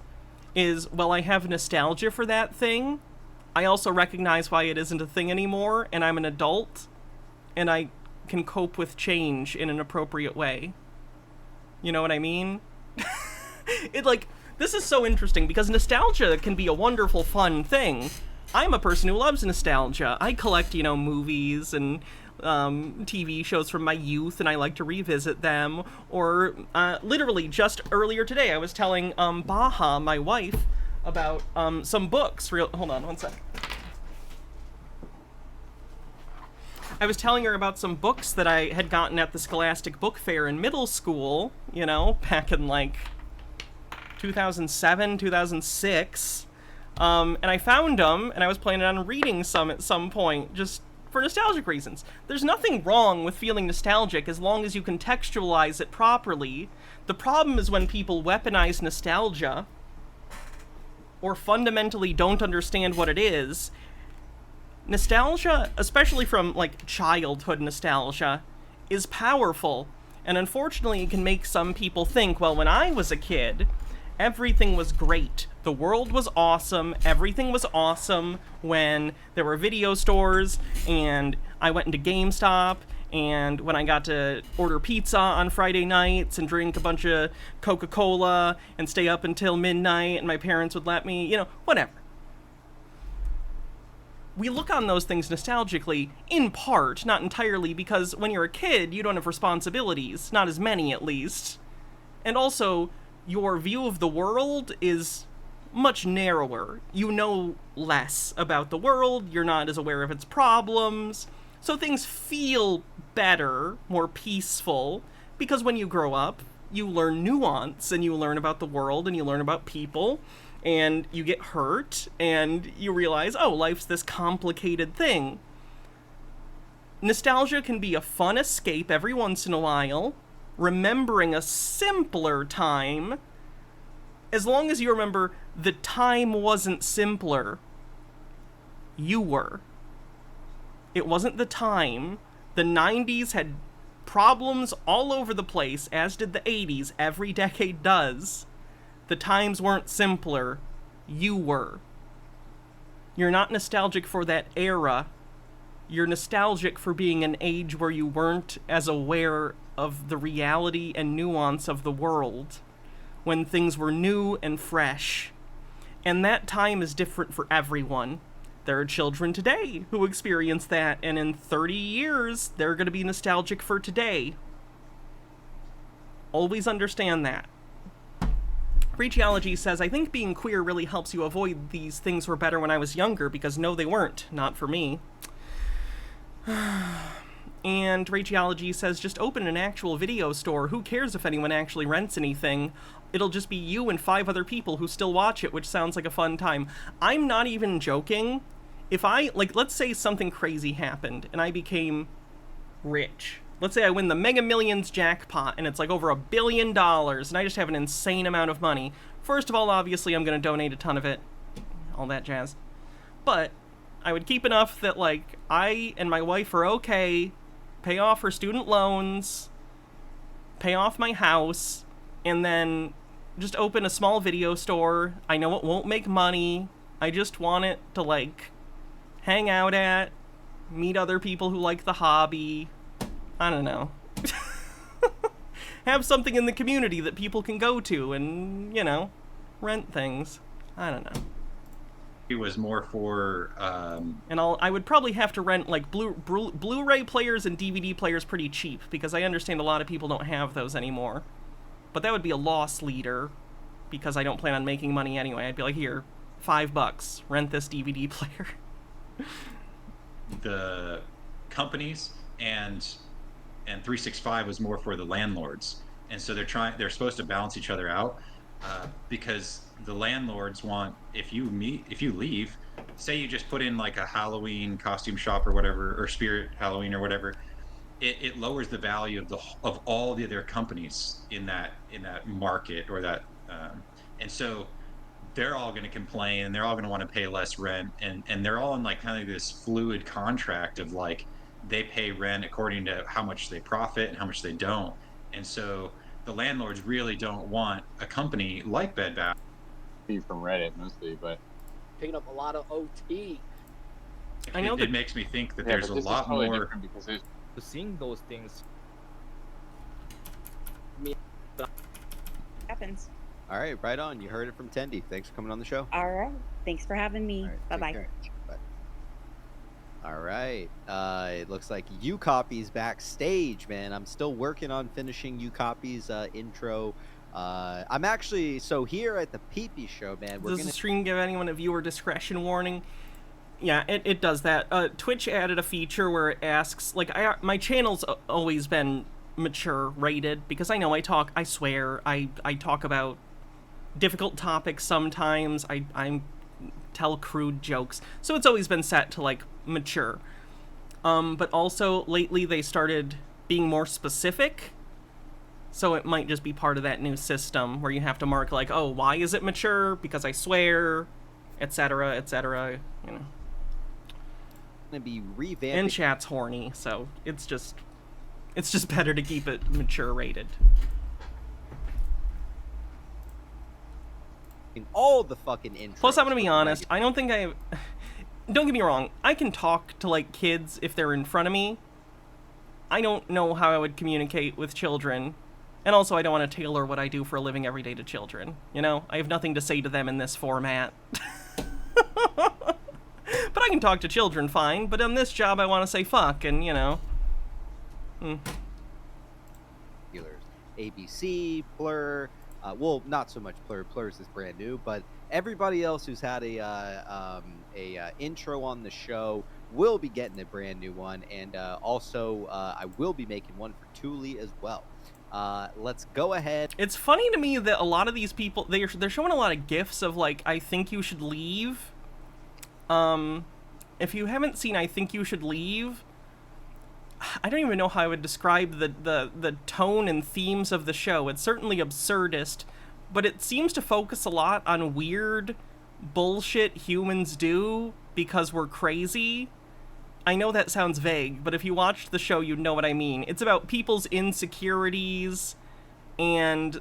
is, while I have nostalgia for that thing, I also recognize why it isn't a thing anymore, and I'm an adult, and I can cope with change in an appropriate way. You know what I mean? This is so interesting, because nostalgia can be a wonderful, fun thing. I'm a person who loves nostalgia. I collect, you know, movies and TV shows from my youth, and I like to revisit them. Or, literally, just earlier today, I was telling Baha, my wife, about some books. Hold on one sec. I was telling her about some books that I had gotten at the Scholastic Book Fair in middle school, you know, back in, like, 2007, 2006. And I found them, and I was planning on reading some at some point, just for nostalgic reasons. There's nothing wrong with feeling nostalgic as long as you contextualize it properly. The problem is when people weaponize nostalgia, or fundamentally don't understand what it is. Nostalgia, especially from, like, childhood nostalgia, is powerful, and unfortunately it can make some people think, well, when I was a kid, everything was great. The world was awesome. Everything was awesome when there were video stores, and I went into GameStop, and when I got to order pizza on Friday nights and drink a bunch of Coca-Cola and stay up until midnight, and my parents would let me, you know, whatever. We look on those things nostalgically, in part, not entirely, because when you're a kid, you don't have responsibilities. Not as many, at least. And also, your view of the world is much narrower. You know less about the world, you're not as aware of its problems, so things feel better, more peaceful, because when you grow up, you learn nuance, and you learn about the world, and you learn about people, and you get hurt, and you realize, oh, life's this complicated thing. Nostalgia can be a fun escape every once in a while, remembering a simpler time, as long as you remember The time wasn't simpler. You were. It wasn't the time. The 90s had problems all over the place, as did the 80s. Every decade does. The times weren't simpler. You were. You're not nostalgic for that era. You're nostalgic for being an age where you weren't as aware of the reality and nuance of the world, when things were new and fresh. And that time is different for everyone. There are children today who experience that, and in 30 years, they're going to be nostalgic for today. Always understand that. Breachiology says, I think being queer really helps you avoid these things were better when I was younger, because no, they weren't. Not for me. And Breachiology says, just open an actual video store. Who cares if anyone actually rents anything? It'll just be you and 5 other people who still watch it, which sounds like a fun time. I'm not even joking. If let's say something crazy happened and I became rich. Let's say I win the Mega Millions jackpot and it's like over $1 billion and I just have an insane amount of money. First of all, obviously, I'm going to donate a ton of it. All that jazz. But I would keep enough that, like, I and my wife are okay, pay off her student loans, pay off my house, and then just open a small video store. I know it won't make money. I just want it to, like, hang out at, meet other people who like the hobby. I don't know. Have something in the community that people can go to and, you know, rent things. I don't know. It was more for and I would probably have to rent like Blu-ray players and DVD players pretty cheap, because I understand a lot of people don't have those anymore. But that would be a loss leader, because I don't plan on making money anyway. I'd be like, here, $5, rent this DVD player. The companies and 365 was more for the landlords, and so they're supposed to balance each other out, because the landlords want, if you leave, say you just put in like a Halloween costume shop or whatever, or Spirit Halloween or whatever, it lowers the value of all the other companies in that market, or that and so they're all going to complain, and they're all going to want to pay less rent, and they're all in like kind of this fluid contract of like they pay rent according to how much they profit and how much they don't. And so the landlords really don't want a company like Bed Bath. From Reddit mostly, but picking up a lot of OT. I know it makes me think that there's a lot more. Because seeing those things happens. All right, right on. You heard it from Tendy. Thanks for coming on the show. All right. Thanks for having me. Right, Bye-bye. Bye. All right. It looks like U Copy's backstage, man. I'm still working on finishing U Copy's intro. I'm actually, so here at the Pee-Pee Show, man. Does the stream give anyone a viewer discretion warning? Yeah, it does that. Twitch added a feature where it asks, like, my channel's always been mature rated, because I know I swear, I talk about difficult topics sometimes, I tell crude jokes, so it's always been set to, like, mature. But also, lately they started being more specific, so it might just be part of that new system where you have to mark, like, oh, why is it mature? Because I swear, etc., etc., you know. Gonna be revamping. And chat's horny, so it's just better to keep it mature rated. In all the fucking intros. Plus, I'm gonna be honest, I don't think don't get me wrong, I can talk to, like, kids if they're in front of me. I don't know how I would communicate with children. And also, I don't want to tailor what I do for a living every day to children. You know, I have nothing to say to them in this format. But I can talk to children fine, but on this job I want to say fuck, and, you know. ABC, Blur, well, not so much Blur. Blur's is brand new, but everybody else who's had a intro on the show will be getting a brand new one, and also I will be making one for Thule as well. Let's go ahead. It's funny to me that a lot of these people, they're showing a lot of gifs of, like, I think you should leave. If you haven't seen I Think You Should Leave, I don't even know how I would describe the tone and themes of the show. It's certainly absurdist, but it seems to focus a lot on weird bullshit humans do because we're crazy. I know that sounds vague, but if you watched the show, you'd know what I mean. It's about people's insecurities and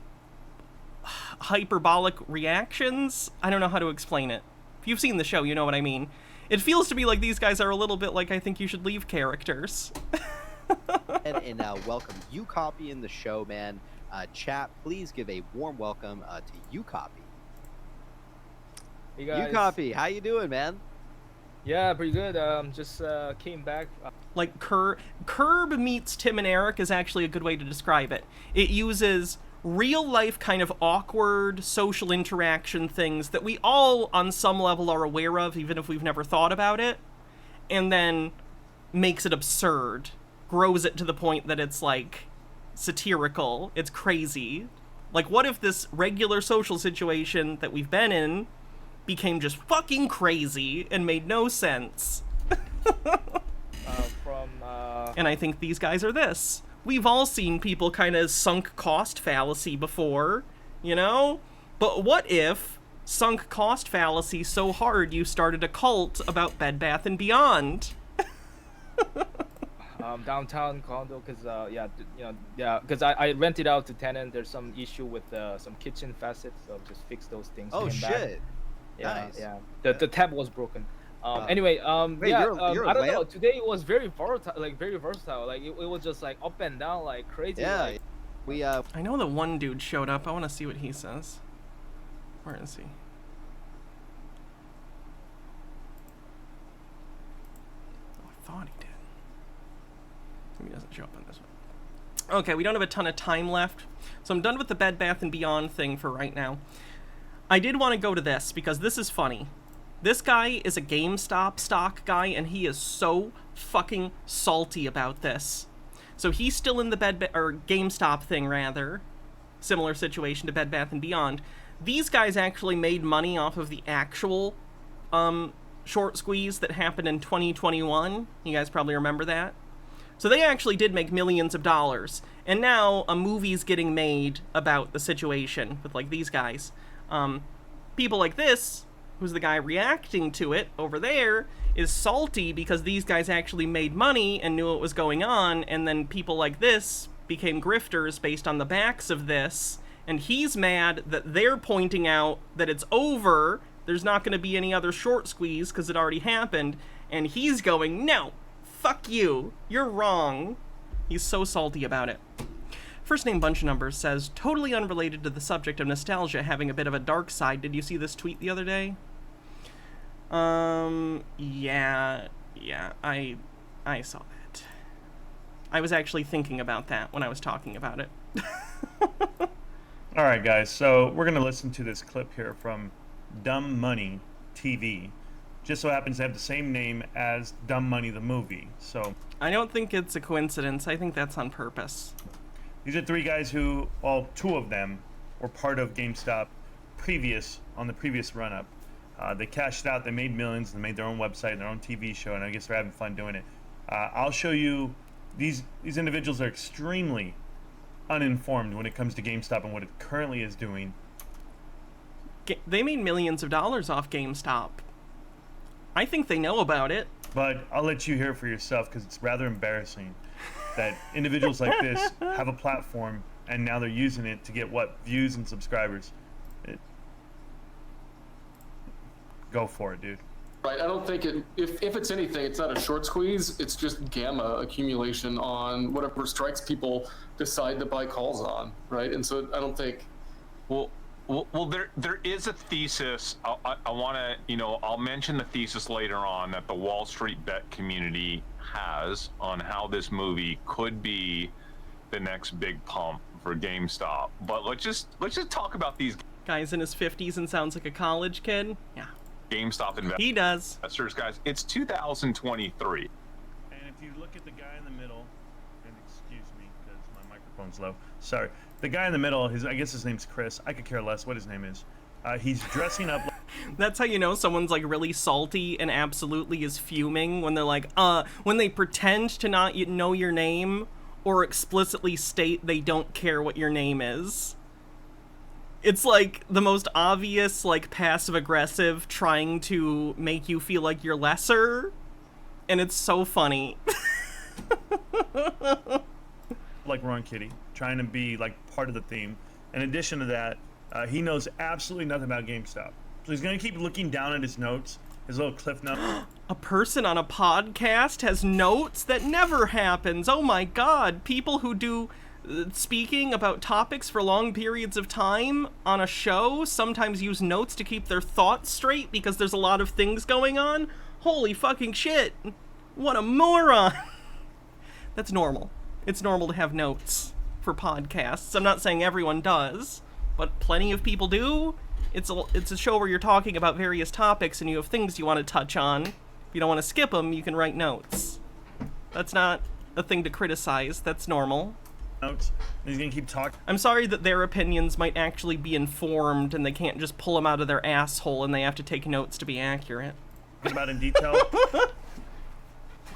hyperbolic reactions. I don't know how to explain it. If you've seen the show, you know what I mean. It feels to me like these guys are a little bit like I Think You Should Leave characters. and welcome you copy in the show, man. Chat, please give a warm welcome to you copy. Hey guys. You copy, how you doing, man? Yeah, pretty good. Just came back. Like Curb meets Tim and Eric is actually a good way to describe it. It uses real life kind of awkward social interaction things that we all on some level are aware of, even if we've never thought about it, and then makes it absurd, grows it to the point that it's like satirical, it's crazy. Like, what if this regular social situation that we've been in became just fucking crazy and made no sense? And I think these guys are this. We've all seen people kind of sunk cost fallacy before, you know? But what if sunk cost fallacy so hard you started a cult about Bed Bath & Beyond? Downtown condo, because because I rented out to tenant. There's some issue with some kitchen facets, so just fix those things. Oh Came shit! Back. Yeah, Nice. yeah. The tab was broken. Anyway, Wait, yeah, you're a I don't know. lamp? Today it was very volatile, very versatile. Like it was just like up and down, like crazy. Yeah, like, we I know the one dude showed up. I want to see what he says. Where is he? Oh, I thought he did. Maybe he doesn't show up on this one. Okay, we don't have a ton of time left, so I'm done with the Bed Bath & Beyond thing for right now. I did want to go to this because this is funny. This guy is a GameStop stock guy, and he is so fucking salty about this. So he's still in the GameStop thing, rather. Similar situation to Bed Bath & Beyond. These guys actually made money off of the actual short squeeze that happened in 2021. You guys probably remember that. So they actually did make millions of dollars. And now a movie's getting made about the situation with, like, these guys. People like this, who's the guy reacting to it over there, is salty because these guys actually made money and knew what was going on, and then people like this became grifters based on the backs of this, and he's mad that they're pointing out that it's over, there's not going to be any other short squeeze because it already happened, and he's going, no, fuck you, you're wrong. He's so salty about it. First name bunch of numbers says, totally unrelated to the subject of nostalgia having a bit of a dark side. Did you see this tweet the other day? Yeah, I saw that. I was actually thinking about that when I was talking about it. Alright guys, so we're going to listen to this clip here from Dumb Money TV. Just so happens to have the same name as Dumb Money the movie, so... I don't think it's a coincidence. I think that's on purpose. These are three guys who, well, two of them were part of GameStop on the previous run-up. They cashed out, they made millions, they made their own website, their own TV show, and I guess they're having fun doing it. I'll show you, these individuals are extremely uninformed when it comes to GameStop and what it currently is doing. They made millions of dollars off GameStop. I think they know about it. But I'll let you hear it for yourself because it's rather embarrassing that individuals like this have a platform and now they're using it to get, what, views and subscribers. Go for it, dude. Right, I don't think if it's anything, it's not a short squeeze, it's just gamma accumulation on whatever strikes people decide to buy calls on, right? And so I don't think... Well, there is a thesis. I want to, I'll mention the thesis later on that the Wall Street bet community has on how this movie could be the next big pump for GameStop. But let's just talk about these guys in his 50s and sounds like a college kid. Yeah. GameStop investors. He does. Investors, guys. It's 2023. And if you look at the guy in the middle, and excuse me because my microphone's low. Sorry. The guy in the middle, I guess his name's Chris. I could care less what his name is. He's dressing up. That's how you know someone's like really salty and absolutely is fuming when they're like, when they pretend to not know your name or explicitly state they don't care what your name is. It's like the most obvious, like, passive-aggressive trying to make you feel like you're lesser, and it's so funny. Like Ron Kitty, trying to be like part of the theme. In addition to that, he knows absolutely nothing about GameStop. So he's going to keep looking down at his notes, his little cliff notes. A person on a podcast has notes? That never happens. Oh my god. People who do speaking about topics for long periods of time on a show sometimes use notes to keep their thoughts straight because there's a lot of things going on. Holy fucking shit. What a moron. That's normal. It's normal to have notes for podcasts. I'm not saying everyone does, but plenty of people do. It's a show where you're talking about various topics and you have things you want to touch on. If you don't want to skip them, you can write notes. That's not a thing to criticize. That's normal. Notes. He's gonna keep talking. I'm sorry that their opinions might actually be informed and they can't just pull them out of their asshole and they have to take notes to be accurate. About in detail.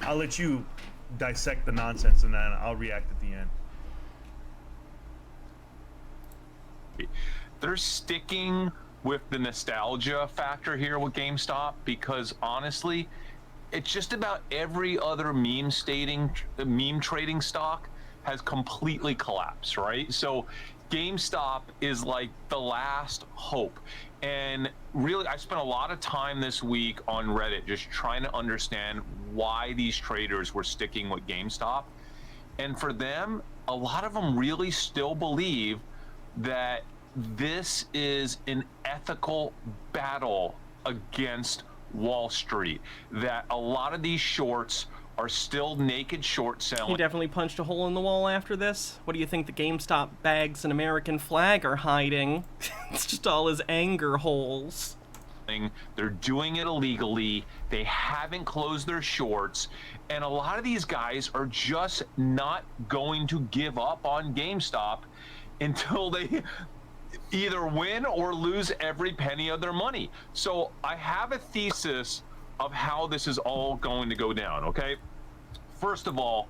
I'll let you dissect the nonsense and then I'll react at the end. They're sticking with the nostalgia factor here with GameStop because honestly, it's just about every other meme trading stock has completely collapsed, right? So GameStop is like the last hope. And really, I spent a lot of time this week on Reddit just trying to understand why these traders were sticking with GameStop. And for them, a lot of them really still believe that this is an ethical battle against Wall Street, that a lot of these shorts are still naked short selling. He definitely punched a hole in the wall after this. What do you think the GameStop bags and American flag are hiding? It's just all his anger holes. They're doing it illegally. They haven't closed their shorts. And a lot of these guys are just not going to give up on GameStop until they either win or lose every penny of their money. So I have a thesis of how this is all going to go down, okay? First of all,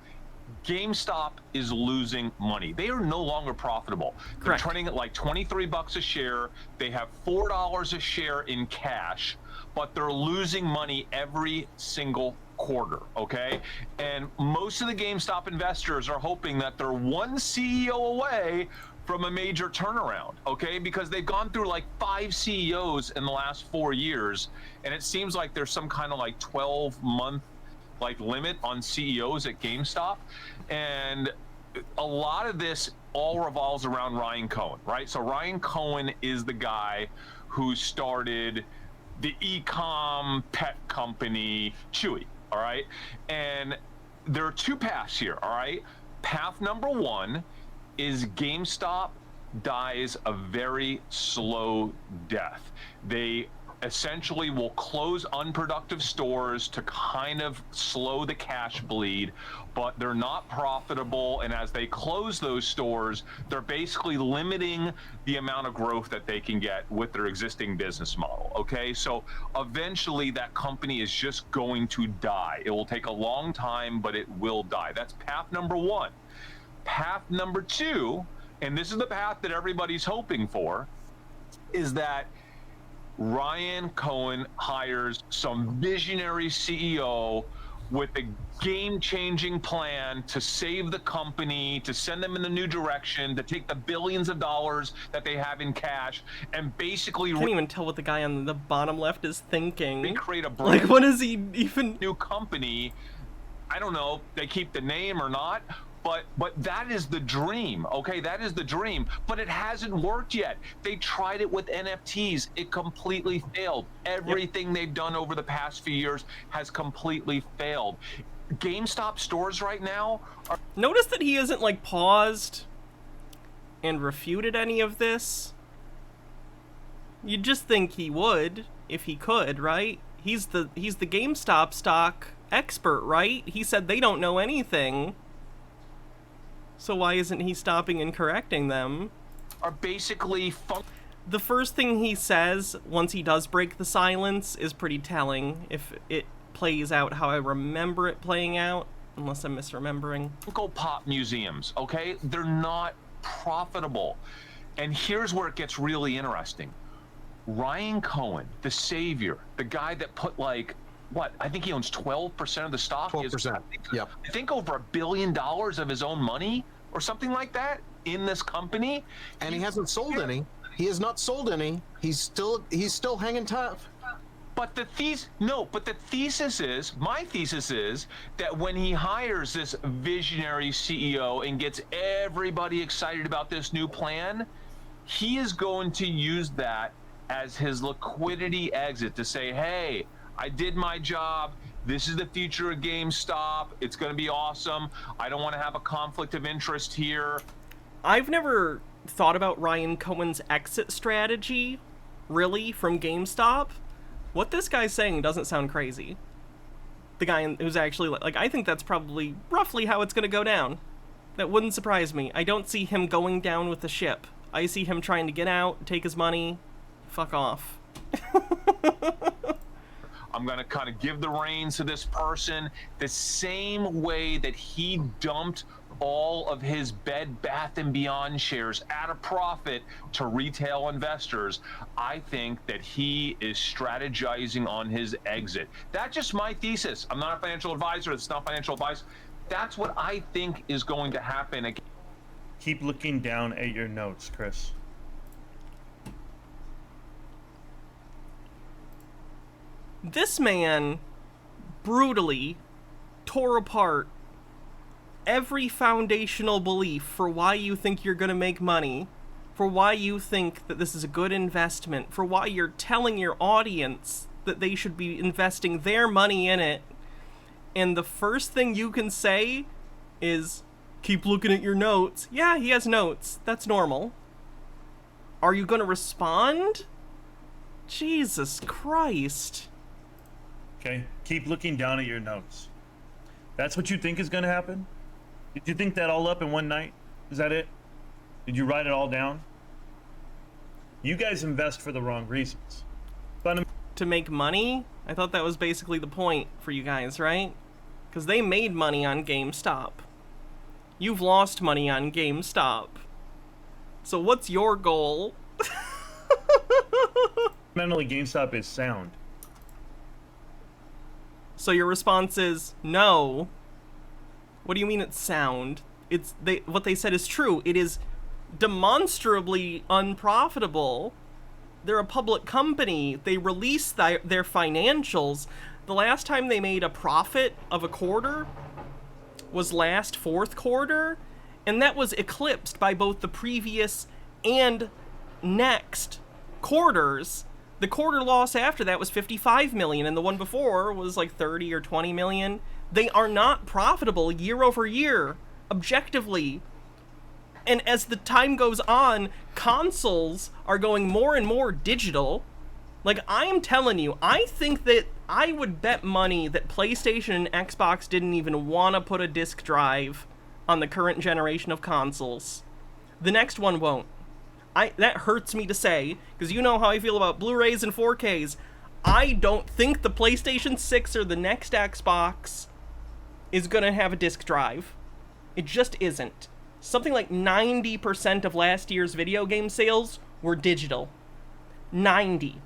GameStop is losing money. They are no longer profitable. They're trading at like 23 bucks a share. They have $4 a share in cash, but they're losing money every single quarter, okay? And most of the GameStop investors are hoping that they're one CEO away from a major turnaround, okay? Because they've gone through like 5 CEOs in the last 4 years, and it seems like there's some kind of like 12-month like limit on CEOs at GameStop. And a lot of this all revolves around Ryan Cohen, right? So Ryan Cohen is the guy who started the e-com pet company Chewy, all right? And there are 2 paths here, all right? Path number 1 is GameStop dies a very slow death. They essentially will close unproductive stores to kind of slow the cash bleed, but they're not profitable. And as they close those stores, they're basically limiting the amount of growth that they can get with their existing business model. Okay, so eventually that company is just going to die. It will take a long time, but it will die. That's path number 1. Path number 2, and this is the path that everybody's hoping for, is that Ryan Cohen hires some visionary CEO with a game-changing plan to save the company, to send them in the new direction, to take the billions of dollars that they have in cash, and basically I can't even tell what the guy on the bottom left is thinking. Recreate a like, what is he even? New company. I don't know. They keep the name or not. But that is the dream, okay? That is the dream, but it hasn't worked yet. They tried it with NFTs. It completely failed. Everything they've done over the past few years has completely failed. GameStop stores right now are... Notice that he isn't, like, paused and refuted any of this. You'd just think he would, if he could, right? He's the GameStop stock expert, right? He said they don't know anything. So why isn't he stopping and correcting them? Are basically the first thing he says once he does break the silence is pretty telling. If it plays out how I remember it playing out, unless I'm misremembering. Funko Pop museums, okay? They're not profitable. And here's where it gets really interesting. Ryan Cohen, the savior, the guy that put like, what? I think he owns 12% of the stock. 12%. Yep. I think over $1 billion of his own money or something like that in this company. And he hasn't sold any. He has not sold any. He's still hanging tough. But the thesis is, my thesis is that when he hires this visionary CEO and gets everybody excited about this new plan, he is going to use that as his liquidity exit to say, hey, I did my job. This is the future of GameStop. It's going to be awesome. I don't want to have a conflict of interest here. I've never thought about Ryan Cohen's exit strategy, really, from GameStop. What this guy's saying doesn't sound crazy. The guy who's actually, like, I think that's probably roughly how it's going to go down. That wouldn't surprise me. I don't see him going down with the ship. I see him trying to get out, take his money, fuck off. I'm going to kind of give the reins to this person the same way that he dumped all of his Bed Bath & Beyond shares at a profit to retail investors. I think that he is strategizing on his exit. That's just my thesis. I'm not a financial advisor. It's not financial advice. That's what I think is going to happen. Keep looking down at your notes, Chris. This man brutally tore apart every foundational belief for why you think you're going to make money, for why you think that this is a good investment, for why you're telling your audience that they should be investing their money in it. And the first thing you can say is, keep looking at your notes. Yeah, he has notes. That's normal. Are you going to respond? Jesus Christ. Okay, keep looking down at your notes. That's what you think is going to happen? Did you think that all up in one night? Is that it? Did you write it all down? You guys invest for the wrong reasons. To make money? I thought that was basically the point for you guys, right? Because they made money on GameStop. You've lost money on GameStop. So what's your goal? Fundamentally, GameStop is sound. So your response is no. What do you mean it's sound? What they said is true. It is demonstrably unprofitable. They're a public company. They release their financials. The last time they made a profit of a quarter was last fourth quarter, and that was eclipsed by both the previous and next quarters. The quarter loss after that was 55 million, and the one before was like 30 or 20 million. They are not profitable year over year, objectively. And as the time goes on, consoles are going more and more digital. Like, I am telling you, I think that I would bet money that PlayStation and Xbox didn't even want to put a disc drive on the current generation of consoles. The next one won't. That hurts me to say, because you know how I feel about Blu-rays and 4Ks. I don't think the PlayStation 6 or the next Xbox is going to have a disc drive. It just isn't. Something like 90% of last year's video game sales were digital. 90.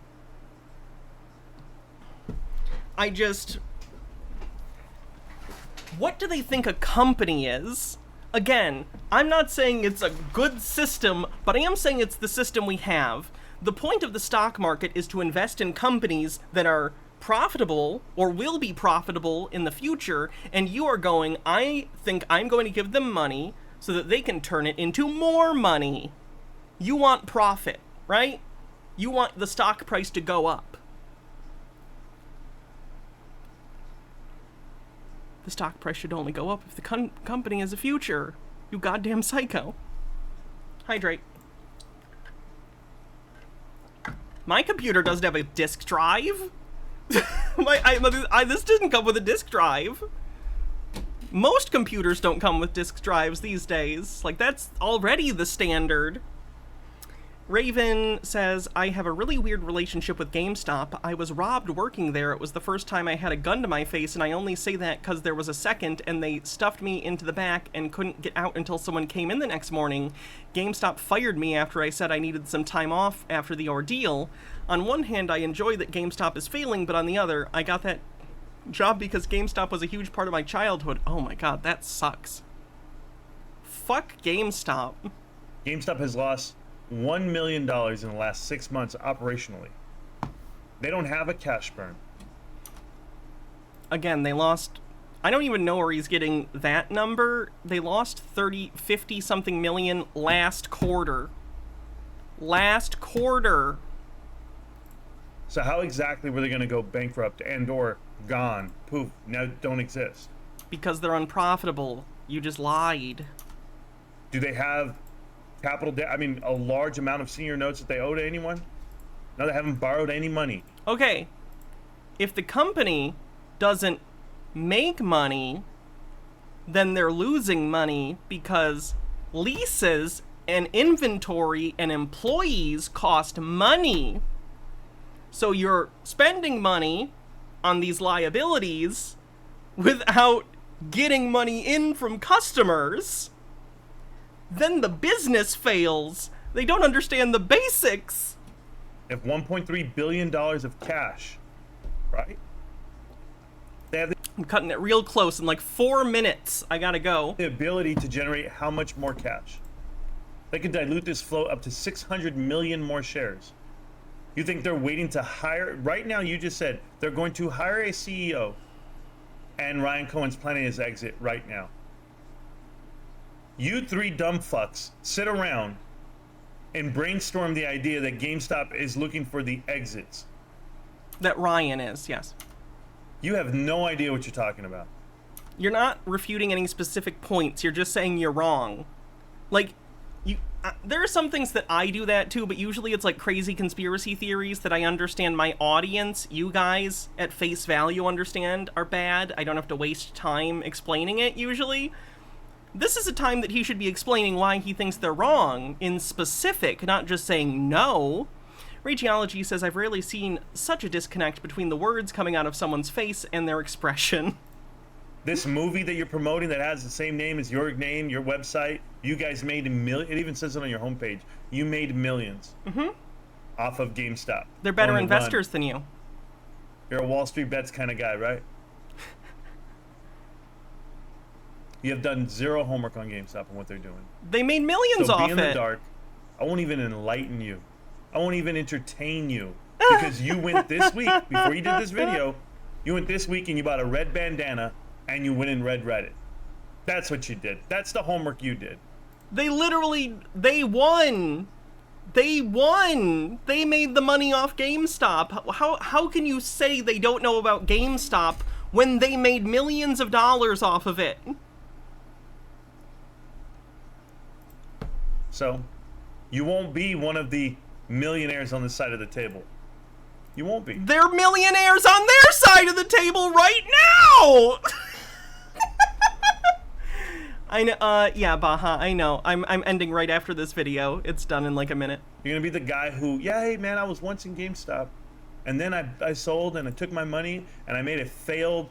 What do they think a company is? Again, I'm not saying it's a good system, but I am saying it's the system we have. The point of the stock market is to invest in companies that are profitable or will be profitable in the future, and you are going, I think I'm going to give them money so that they can turn it into more money. You want profit, right? You want the stock price to go up. The stock price should only go up if the company has a future. You goddamn psycho. Hydrate. My computer doesn't have a disk drive. This didn't come with a disk drive. Most computers don't come with disk drives these days. Like, that's already the standard. Raven says, I have a really weird relationship with GameStop. I was robbed working there. It was the first time I had a gun to my face, and I only say that because there was a second, and they stuffed me into the back and couldn't get out until someone came in the next morning. GameStop fired me after I said I needed some time off after the ordeal. On one hand, I enjoy that GameStop is failing, but on the other, I got that job because GameStop was a huge part of my childhood. Oh my god, that sucks. Fuck GameStop. GameStop has lost $1 million in the last 6 months operationally. They don't have a cash burn. Again, they lost... I don't even know where he's getting that number. They lost 50 something million last quarter. Last quarter. So how exactly were they going to go bankrupt and or gone? Poof, now don't exist. Because they're unprofitable. You just lied. Do they have capital debt? I mean, a large amount of senior notes that they owe to anyone? No, they haven't borrowed any money. Okay. If the company doesn't make money, then they're losing money because leases and inventory and employees cost money. So you're spending money on these liabilities without getting money in from customers. Then the business fails. They don't understand the basics. If $1.3 billion of cash, right? They have I'm cutting it real close in like 4 minutes. I gotta go. The ability to generate how much more cash? They could dilute this float up to 600 million more shares. You think they're waiting to hire? Right now, you just said they're going to hire a CEO, and Ryan Cohen's planning his exit right now. You three dumb fucks sit around and brainstorm the idea that GameStop is looking for the exits. That Ryan is, yes. You have no idea what you're talking about. You're not refuting any specific points. You're just saying you're wrong. Like, there are some things that I do that too, but usually it's like crazy conspiracy theories that I understand my audience, you guys, at face value understand are bad. I don't have to waste time explaining it, usually. This is a time that he should be explaining why he thinks they're wrong, in specific, not just saying no. Rageology says, I've rarely seen such a disconnect between the words coming out of someone's face and their expression. This movie that you're promoting that has the same name as your name, your website, you guys made it even says it on your homepage. You made millions off of GameStop. They're better investors than you. You're a Wall Street bets kind of guy, right? You have done zero homework on GameStop and what they're doing. They made millions off it. So be in the dark. I won't even enlighten you. I won't even entertain you. Because you went this week, before you did this video, you went this week and you bought a red bandana and you went and read Reddit. That's what you did. That's the homework you did. They literally, they won. They won. They made the money off GameStop. How can you say they don't know about GameStop when they made millions of dollars off of it? So, you won't be one of the millionaires on this side of the table. You won't be. They're millionaires on their side of the table right now! I know, yeah, Baja, I know. I'm ending right after this video. It's done in like a minute. You're gonna be the guy who, yeah, hey man, I was once in GameStop, and then I sold and I took my money and I made a failed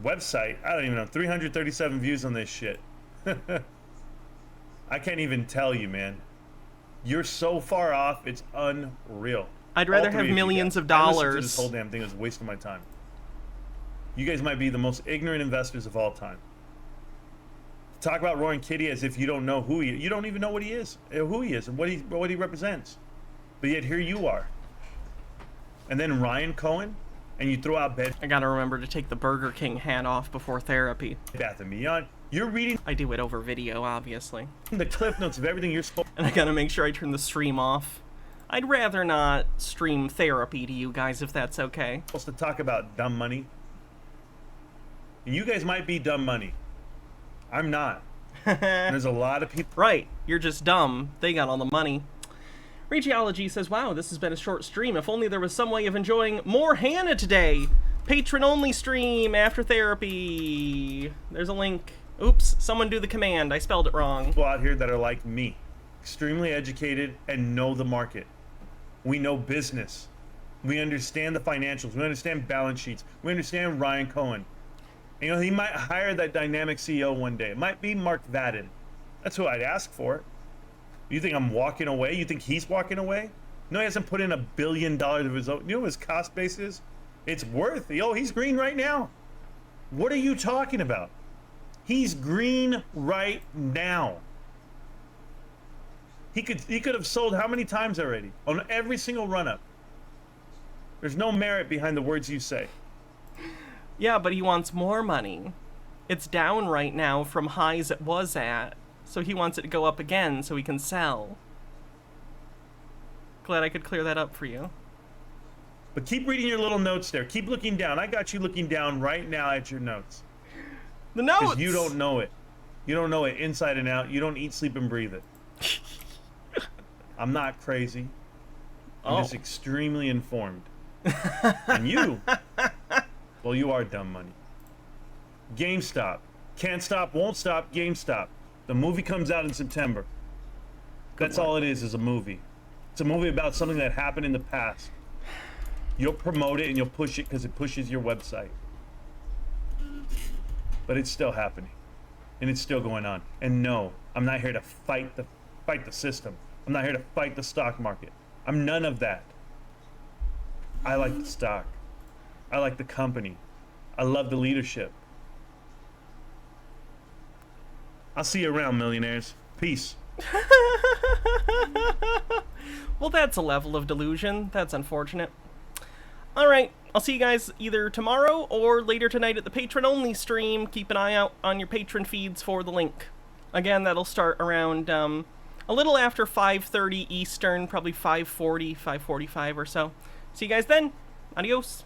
website. I don't even know, 337 views on this shit. I can't even tell you, man. You're so far off, it's unreal. I'd rather have millions of dollars. I listened to this whole damn thing. It was a waste of my time. You guys might be the most ignorant investors of all time. Talk about Roaring Kitty as if you don't know who he is. You don't even know what he is, who he is, and what he represents. But yet here you are. And then Ryan Cohen, and you throw out Bed. I gotta remember to take the Burger King hat off before therapy. Bath and Beyond. You're reading. I do it over video, obviously. The cliff notes of everything you're supposed. And I gotta make sure I turn the stream off. I'd rather not stream therapy to you guys if that's okay. Supposed to talk about dumb money. And you guys might be dumb money. I'm not. There's a lot of people. Right, you're just dumb. They got all the money. Regiology says, wow, this has been a short stream. If only there was some way of enjoying more Hannah today. Patron-only stream after therapy. There's a link. Oops, someone do the command. I spelled it wrong. People out here that are like me. extremely educated and know the market. We know business. We understand the financials. We understand balance sheets. We understand Ryan Cohen. You know, he might hire that dynamic CEO one day. It might be Mark Vadden. That's who I'd ask for. You think I'm walking away? You think he's walking away? No, he hasn't put in $1 billion of his own. You know what his cost base is? It's worth. Oh, he's green right now. What are you talking about? He's green right now. He could have sold how many times already on every single run-up? There's no merit behind the words you say. Yeah, but he wants more money. It's down right now from highs it was at, so he wants it to go up again so he can sell. Glad I could clear that up for you. But keep reading your little notes there. Keep looking down. I got you looking down right now at your notes. The notes! Because you don't know it. You don't know it inside and out. You don't eat, sleep, and breathe it. I'm not crazy. I'm just extremely informed. And you, well, you are dumb money. GameStop. Can't stop, won't stop, GameStop. The movie comes out in September. That's all it is a movie. It's a movie about something that happened in the past. You'll promote it and you'll push it because it pushes your website. But it's still happening. And it's still going on. And no, I'm not here to fight the system. I'm not here to fight the stock market. I'm none of that. I like the stock. I like the company. I love the leadership. I'll see you around, millionaires. Peace. Well, that's a level of delusion. That's unfortunate. Alright, I'll see you guys either tomorrow or later tonight at the patron-only stream. Keep an eye out on your patron feeds for the link. Again, that'll start around a little after 5:30 Eastern, probably 5:40, 5:45 or so. See you guys then. Adios.